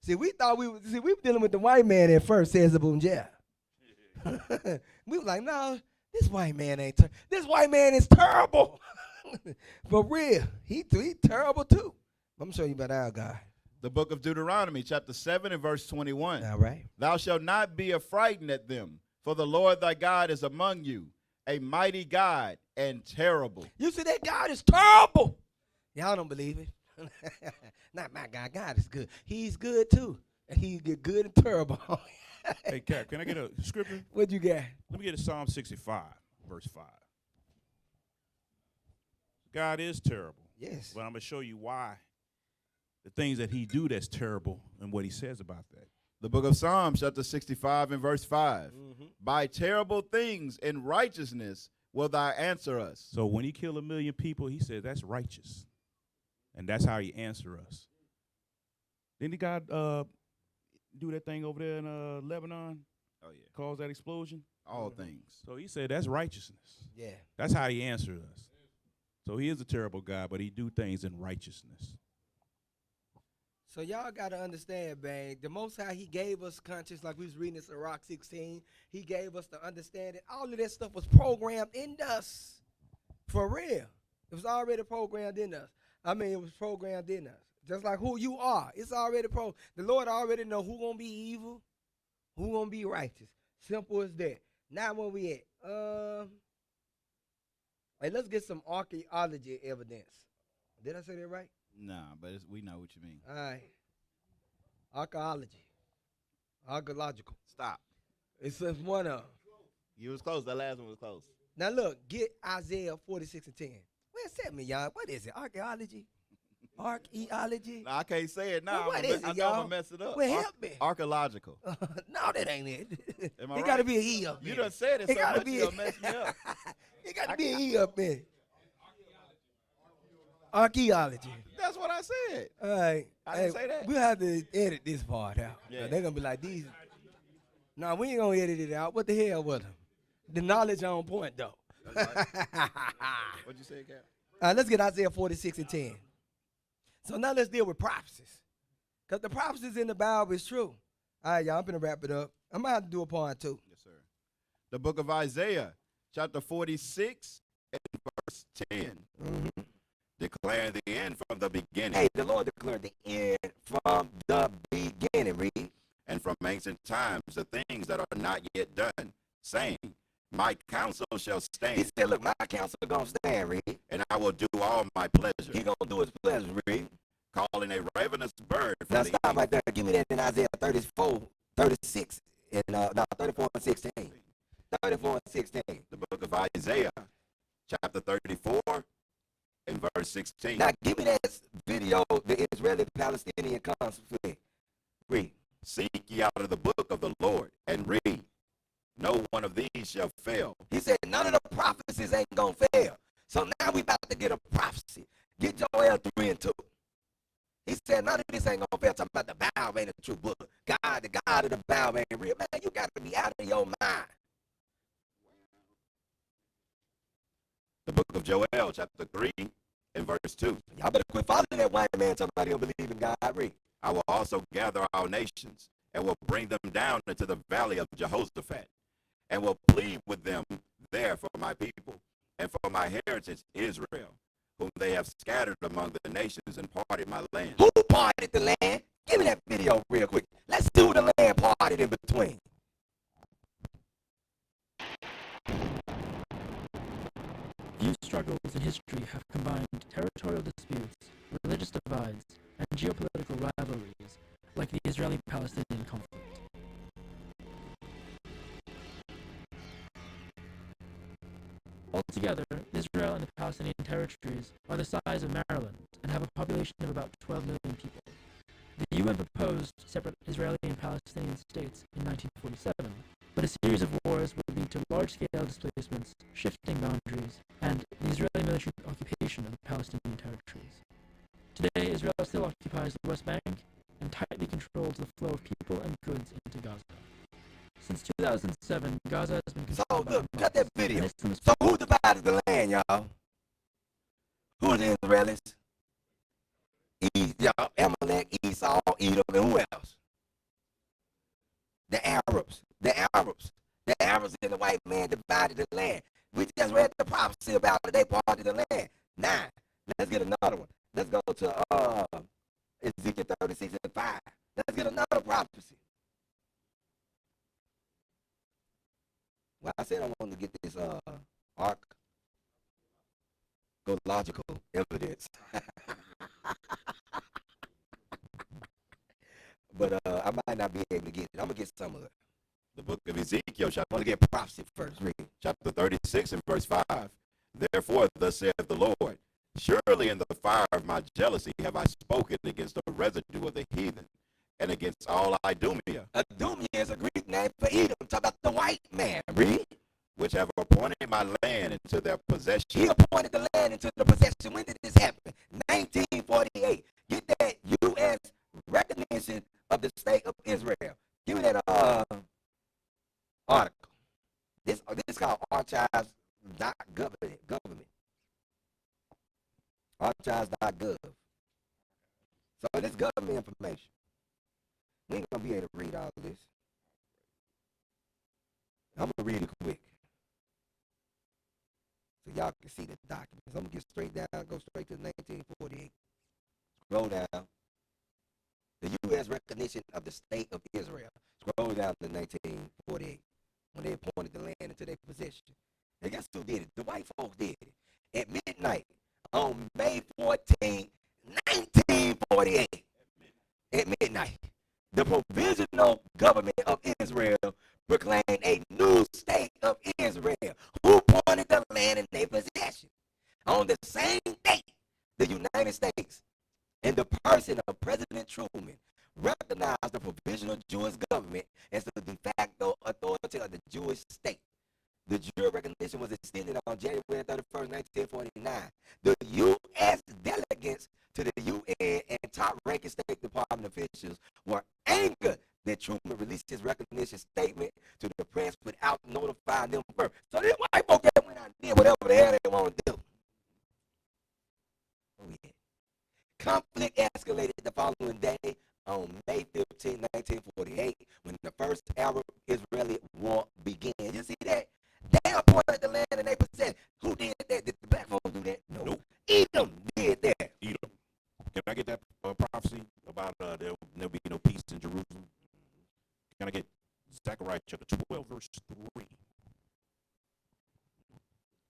See, we were dealing with the white man at first, says the boom jab. We was like, no, this white man ain't terrible. This white man is terrible. For real. He terrible too. I'm going to show you about our God. The book of Deuteronomy, chapter 7 and verse 21. All right. Thou shalt not be affrighted at them, for the Lord thy God is among you, a mighty God and terrible. You see, that God is terrible. Y'all don't believe it. Not my God. God is good. He's good too. And he's good and terrible. Hey, Cap, can I get a scripture? What you got? Let me get a Psalm 65, verse 5. God is terrible. Yes. But I'm going to show you why. The things that he do that's terrible and what he says about that. The book of Psalms, chapter 65 and verse 5. Mm-hmm. By terrible things in righteousness will thou answer us. So when he killed 1 million people, he said that's righteous. And that's how he answer us. Didn't God do that thing over there in Lebanon? Oh, yeah. Cause that explosion? All things. So he said that's righteousness. Yeah. That's how he answered us. So he is a terrible God, but he do things in righteousness. So y'all got to understand, man, the Most High, he gave us conscience, like we was reading in Sirach 16. He gave us the understanding. All of that stuff was programmed in us. For real. It was already programmed in us. I mean, it was programmed in us. Just like who you are. It's already the Lord already know who going to be evil, who going to be righteous. Simple as that. Now where we at? Hey, let's get some archaeology evidence. Did I say that right? Nah, but we know what you mean. All right. Archaeology. Archaeological. Stop. It's just one of them. You was close. That last one was close. Now look, get Isaiah 46 and 10. Where's that me, y'all? What is it? Archaeology? Archaeology? No, I can't say it now. Well, what is it, I know I'm y'all? going to mess it up. Well, help me. Archaeological. No, that ain't it. Am I It right? got to be a E up You there. done said it so gotta much be you done messed me up. It got to be an E up there. Archaeology. That's what I said. All right. I didn't say that. We'll have to edit this part out. Yeah. They're going to be like, these. No, we ain't going to edit it out. What the hell with them? The knowledge on point, though. What'd you say, Cap? All right, let's get Isaiah 46 and 10. So now let's deal with prophecies. Because the prophecies in the Bible is true. All right, y'all, I'm going to wrap it up. I'm going to have to do a part 2. Yes, sir. The book of Isaiah, chapter 46 and verse 10. Mm-hmm. Declaring the end from the beginning. Hey, the Lord declared the end from the beginning, read. And from ancient times the things that are not yet done, saying, my counsel shall stand. He said, look, my counsel is going to stand, read. And I will do all my pleasure. He going to do his pleasure, read. Calling a ravenous bird from Now the stop right there. Give me that in Isaiah 34, 36, and 34 and 16. 34 and 16. The book of Isaiah, chapter 34 and verse 16. Now give me that video, the Israeli-Palestinian conflict. Read. Seek ye out of the book of the Lord and read. No one of these shall fail. He said none of the prophecies ain't going to fail. So now we about to get a prophecy. Get Joel 3 and 2. He said none of this ain't going to fail. Talking about the Bible ain't a true book. God, the God of the Bible ain't real. Man, you got to be out of your mind. The book of Joel, chapter 3 and verse 2. Y'all better quit following that white man talking about he don't believe in God. Read. I will also gather our nations and will bring them down into the valley of Jehoshaphat and will plead with them there for my people and for my heritage Israel, whom they have scattered among the nations and parted my land. Who parted the land? Give me that video real quick. Let's do the land parted in between. Few struggles in history have combined territorial disputes, religious divides, and geopolitical rivalries like the Israeli-Palestinian conflict. Altogether, Israel and the Palestinian territories are the size of Maryland and have a population of about 12 million people. The UN proposed separate Israeli and Palestinian states in 1947, but a series of wars wars would lead to large-scale displacements, shifting boundaries, and the Israeli military occupation of the Palestinian territories. Today, Israel still occupies the West Bank and tightly controls the flow of people and goods into Gaza. Since 2007, Gaza has been controlled by look, got that video. Hamas. So who divided the land, y'all? Who are the Israelis? Y'all, Amalek, Esau, Edom, and who else? The Arabs. The Arabs. The Arabs and the white man divided the land. We just read the prophecy about it. They parted the land. Now, let's get another one. Let's go to Ezekiel 36 and 5. Let's get another prophecy. Well, I said I wanted to get this archaeological evidence. But I might not be able to get it. I'm going to get some of it. The book of Ezekiel, I want to get prophecy first. Read. chapter 36 and verse 5. Therefore, thus saith the Lord, surely in the fire of my jealousy have I spoken against the residue of the heathen and against all Idumea. Idumea is a Greek name for Edom. Talk about the white man. Read. Which have appointed my land into their possession. He appointed the land into the possession. When did this happen? 1948. Get that U.S. recognition of the state of Israel. Give me that article. This is called archives.government. Archives.gov. So this government information. We ain't gonna be able to read all of this. I'm gonna read it quick. So y'all can see the documents. I'm gonna get straight down, go straight to 1948. Scroll down. The U.S. recognition of the state of Israel. Scroll down to 1948 when they appointed the land into their possession. And guess who did it? The white folks did it. At midnight on May 14, 1948. At midnight, the provisional government of Israel proclaimed a new state of Israel, who appointed the land in their possession. On the same day, the United States, in the person of President Truman, recognized the provisional Jewish government as the de facto authority of the Jewish state. The Jewish recognition was extended on January 31st, 1949. The U.S. delegates to the UN and top-ranking State Department officials were angered that Truman released his recognition statement to the press without notifying them first. So these white folks that went out and did whatever the hell they want to do. Oh, yeah. Conflict escalated the following day on May 15, 1948, when the first Arab-Israeli war began. You see that? They appointed the land and they possessed. Who did that? Did the black folks do that? No. Nope. Edom did that. Edom. Can I get that prophecy about there'll be no peace in Jerusalem? Can I get Zechariah chapter 12, verse 3?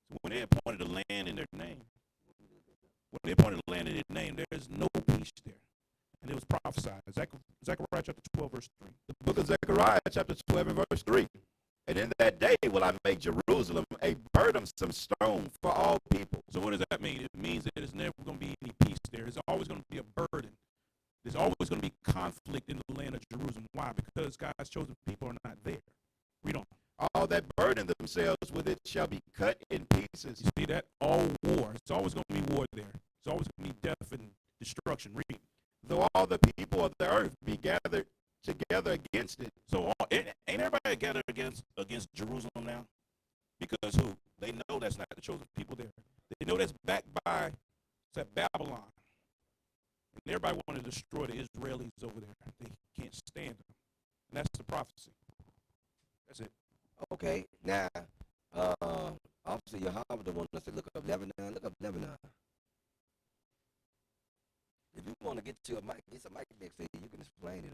So when they appointed the land in their name, there's no peace there. And it was prophesied. Zechariah chapter 12, verse 3. The book of Zechariah, chapter 12 and verse 3. And in that day will I make Jerusalem a burdensome stone for all people. So what does that mean? It means that there's never going to be any peace there. There's always going to be a burden. There's always going to be conflict in the land of Jerusalem. Why? Because God's chosen people are not there. Read on. All that burden themselves with it shall be cut in pieces. You see that? All war. It's always going to be war there. It's always going to be death and destruction. Read. Though all the people of the earth be gathered together against it. So ain't everybody gathered against Jerusalem now? Because who? They know that's not the chosen people there. They know that's backed by Babylon. And everybody want to destroy the Israelis over there. They can't stand them. And that's the prophecy. That's it. Okay, now, Officer Yahweh wants us to look up Lebanon. Look up Lebanon. If you want to get to a mic, it's a mic next to you. You can explain it.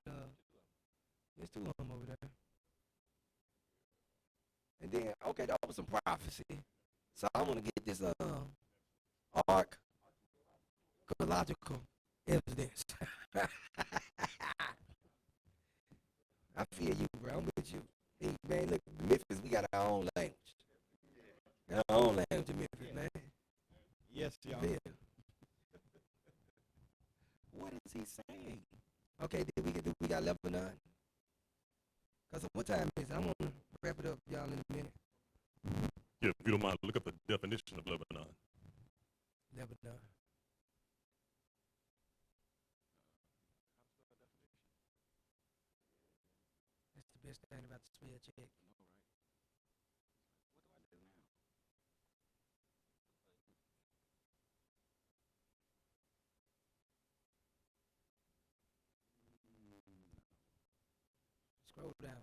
There's two of them over there. And then, okay, that was some prophecy. So I want to get this archaeological evidence. I feel you, bro. I'm with you. Hey, man, look, Memphis, we got our own language. Got our own language in Memphis, man. Yes, y'all. Yeah. What is he saying? Okay, we got Lebanon. Because what time is it? I'm on wrap it up, y'all, in a minute. Yeah, if you don't mind, look up the definition of Lebanon. Lebanon. That's the best thing about the spell check. Scroll down.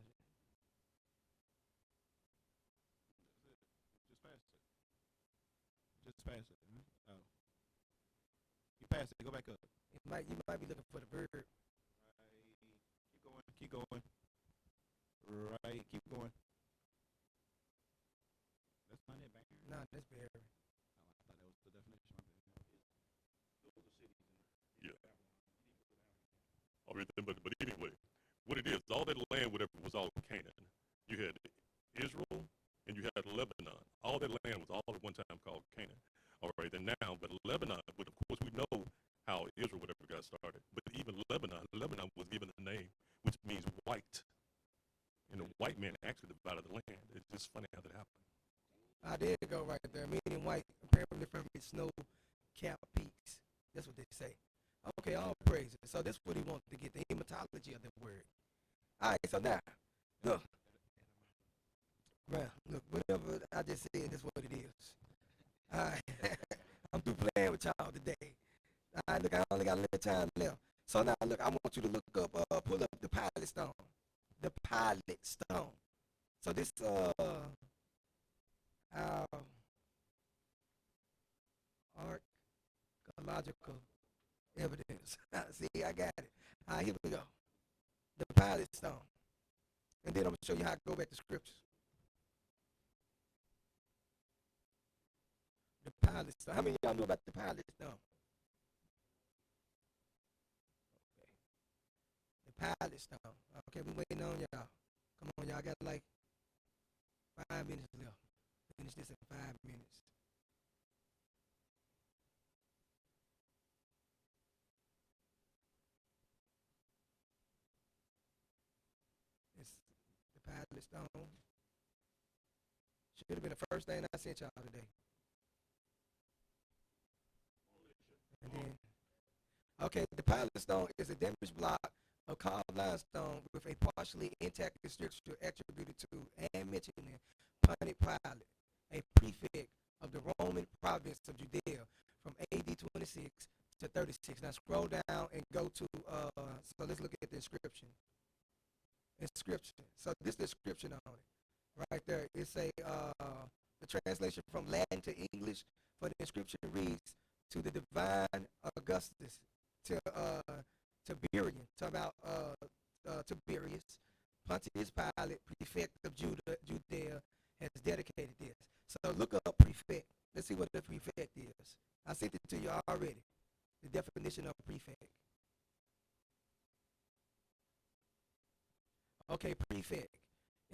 Just pass it. Just pass it. Oh. You passed it. Go back up. You might be looking for the verb. Right. Keep going. Keep going. Right. Keep going. That's not it, back here. No, that's very. Oh, I thought that was the definition. Yeah. All right, then, but anyway, what it is, all that land, whatever, was all Canaan. You had Israel and you had Lebanon. All that land was all at one time called Canaan. All right, then now, but Lebanon, but of course we know how Israel, whatever, got started. But even Lebanon was given a name, which means white. And the white man actually divided the land. It's just funny how that happened. There you go right there. Meaning white, apparently from its snow-capped peaks. That's what they say. Okay, all praises. So that's what he wants to get, the etymology of the word. All right, so now, look. Man, look, whatever I just said, that's what it is. All right. I'm through playing with y'all today. All right, look, I only got a little time left. So now, look, I want you to look up, pull up the pilot stone. The pilot stone. So this, archaeological evidence. See, I got it. All right, here we go. The pilot stone. And then I'm going to show you how to go back to scriptures. The pilot stone. How many of y'all know about the pilot stone? Okay. The pilot stone. Okay, we waiting on y'all. Come on, y'all. Got like 5 minutes left. Finish this in 5 minutes. It's the pilot stone. Should have been the first thing I sent y'all today. And then, okay, the pilot stone is a damaged block of carved limestone with a partially intact structure attributed to and mentioned in Pontic Pilate, a prefect of the Roman province of Judea from AD 26 to 36. Now scroll down and go to, so let's look at the inscription. Inscription. So this is the inscription on it. Right there. It's a, the translation from Latin to English for the inscription reads, to the divine Augustus, to Tiberian, talk about Tiberius, Pontius Pilate, prefect of Judea, has dedicated this. So look up prefect. Let's see what the prefect is. I sent it to you already, the definition of prefect. Okay, prefect.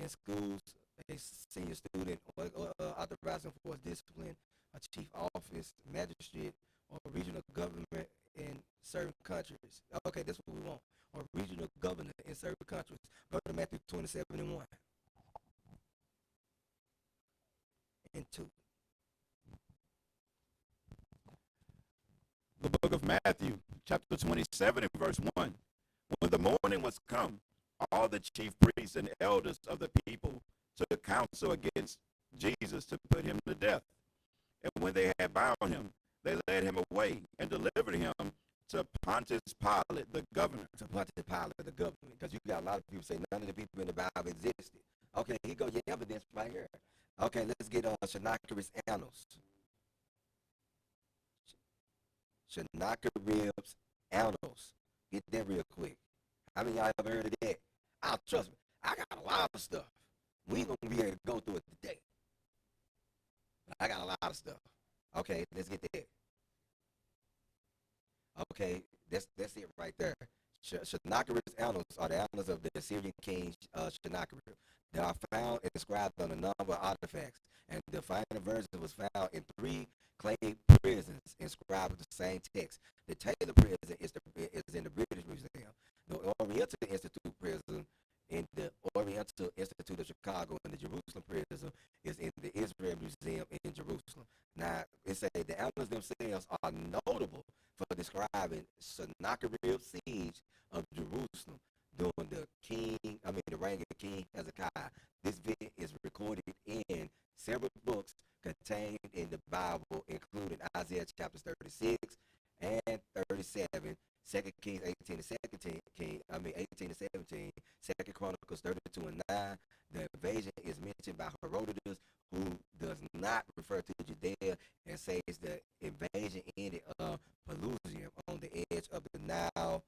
In schools, a senior student authorizing for discipline, a chief office, magistrate, or regional government in certain countries. Okay, that's what we want. Or regional governor in certain countries. Go to Matthew 27:1 and 2. The book of Matthew, chapter 27 and verse 1. When the morning was come, all the chief priests and elders of the people took counsel against Jesus to put him to death. And when they had bound him, they led him away and delivered him to Pontius Pilate, the governor. To Pontius Pilate, the governor. Because you got a lot of people say none of the people in the Bible existed. Okay, here goes your evidence right here. Okay, let's get Sennacherib's annals. Sennacherib's annals. Get that real quick. How many of y'all ever heard of that? Trust me, I got a lot of stuff. We ain't gonna be able to go through it today. But I got a lot of stuff. Okay, let's get that. Okay, that's it right there. Sennacherib's annals are the annals of the Assyrian king Sennacherib. They are found inscribed on a number of artifacts, and the final version was found in 3 clay prisons inscribed with the same text. The Taylor prison is in the British Museum. The Oriental Institute prison in the Oriental Institute of Chicago, and the Jerusalem Prism is in the Israel Museum in Jerusalem. Now, it says the annals themselves are notable for describing Sennacherib's siege of Jerusalem during the reign of King Hezekiah. This event is recorded in several books contained in the Bible, including Isaiah chapters 36 and 37, 2 Kings 18 and 17, 2 Chronicles 32 and 9. The invasion is mentioned by Herodotus, who does not refer to Judea and says the invasion ended Pelusium on the edge of the Nile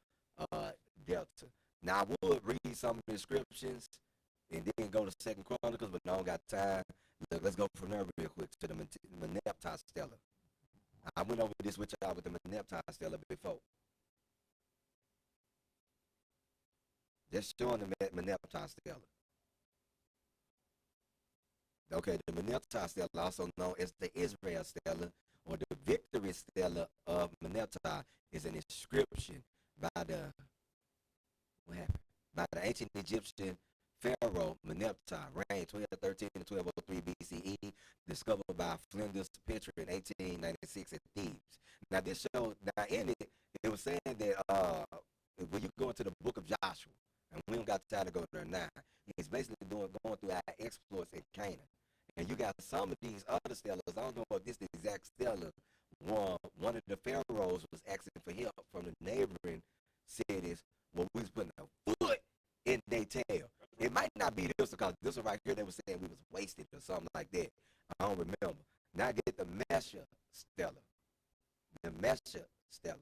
Delta. Now, I would read some of the inscriptions and then go to 2 Chronicles, but I don't got time. Look, let's go from there real quick to the Memphis Stela. I went over this with y'all with the Memphis Stela before. Just showing the Memphis Stela. Okay, the Memphis Stela, also known as the Israel Stela or the Victory Stela of Memphis, is an inscription by the ancient Egyptian Pharaoh Memphis, reigned 1213 to 1203 BCE, discovered by Flinders Petrie in 1896 at Thebes. Now this show, in it, it was saying that when you go into the book of Joshua, and we don't got time to go there now, it's basically going through our exploits in Canaan. And you got some of these other stelas, I don't know if this is the exact stela. One of the pharaohs was asking for help from the neighboring cities where we was putting a foot in their tail. It might not be this, because this one right here, they were saying we was wasted or something like that. I don't remember. Now I get the Mesha Stela. The Mesha Stela.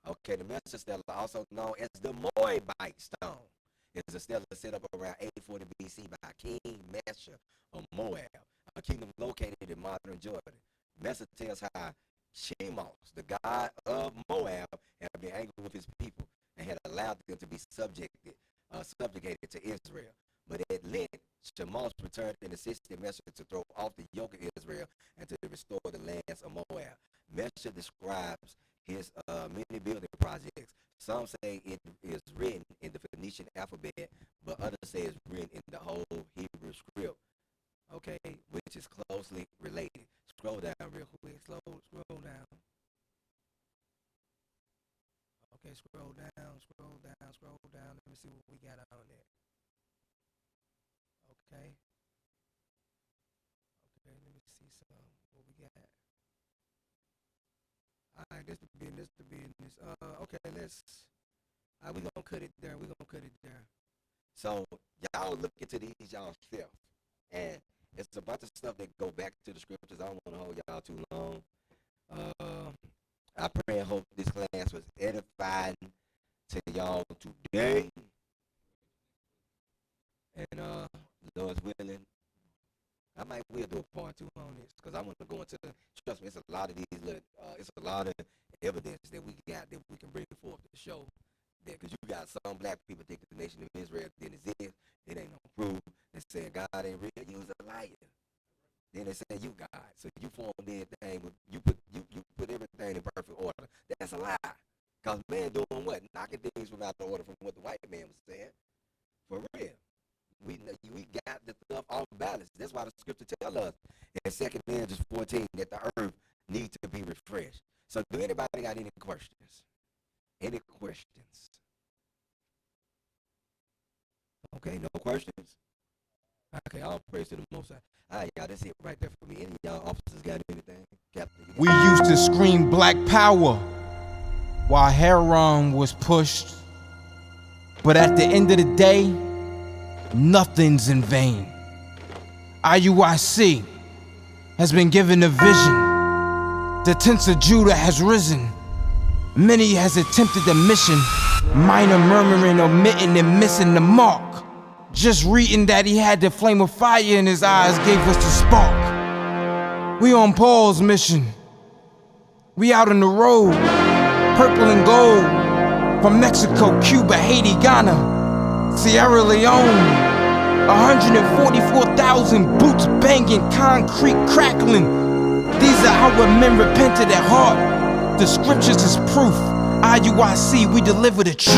Okay, the Mesha Stela, also known as the Moabite Stone, is a stela set up around 840 BC by King Mesha of Moab, a kingdom located in modern Jordan. Mesha tells how Shemos, the god of Moab, had been angry with his people and had allowed them to be subjugated to Israel. But at length, Shemos returned and assisted Mesha to throw off the yoke of Israel and to restore the lands of Moab. Mesha describes his many building projects. Some say it is written in the Phoenician alphabet, but others say it's written in the whole Hebrew script, okay, which is closely related. Scroll down real quick. Scroll down. Okay, scroll down. Let me see what we got on there. Okay, let me see what we got. All right, this the business. Okay, we gonna cut it there. So y'all look into these y'all self, and it's a bunch of stuff that go back to the scriptures. I don't want to hold y'all too long. I pray and hope this class was edifying to y'all today. And Lord's willing, I might will do a part 2 on this, because I want to go into, trust me, it's a lot of these, it's a lot of evidence that we got that we can bring forth to show that, because you got some black people think the nation of Israel didn't exist, it ain't no proof. They say God ain't real, you was a liar. Then they say you God, so you formed everything, you put everything in perfect order. That's a lie, because man doing what? Knocking things from out of order from what the white man was saying. For real. We got the stuff off balance. That's why the scripture tells us in 2 Corinthians 14 that the earth needs to be refreshed. So do anybody got any questions? Any questions? Okay, no questions? Okay, all praise to the Most High. All right, y'all, that's it right there for me. Any of y'all officers got anything? Captain, we used to scream black power while Heron was pushed. But at the end of the day, nothing's in vain. IUIC has been given a vision. The tents of Judah has risen. Many has attempted the mission. Minor murmuring, omitting, and missing the mark. Just reading that he had the flame of fire in his eyes gave us the spark. We on Paul's mission. We out on the road. Purple and gold. From Mexico, Cuba, Haiti, Ghana, Sierra Leone. 144,000 boots banging, concrete crackling. These are our men repented at heart. The scriptures is proof. IUIC, we deliver the truth.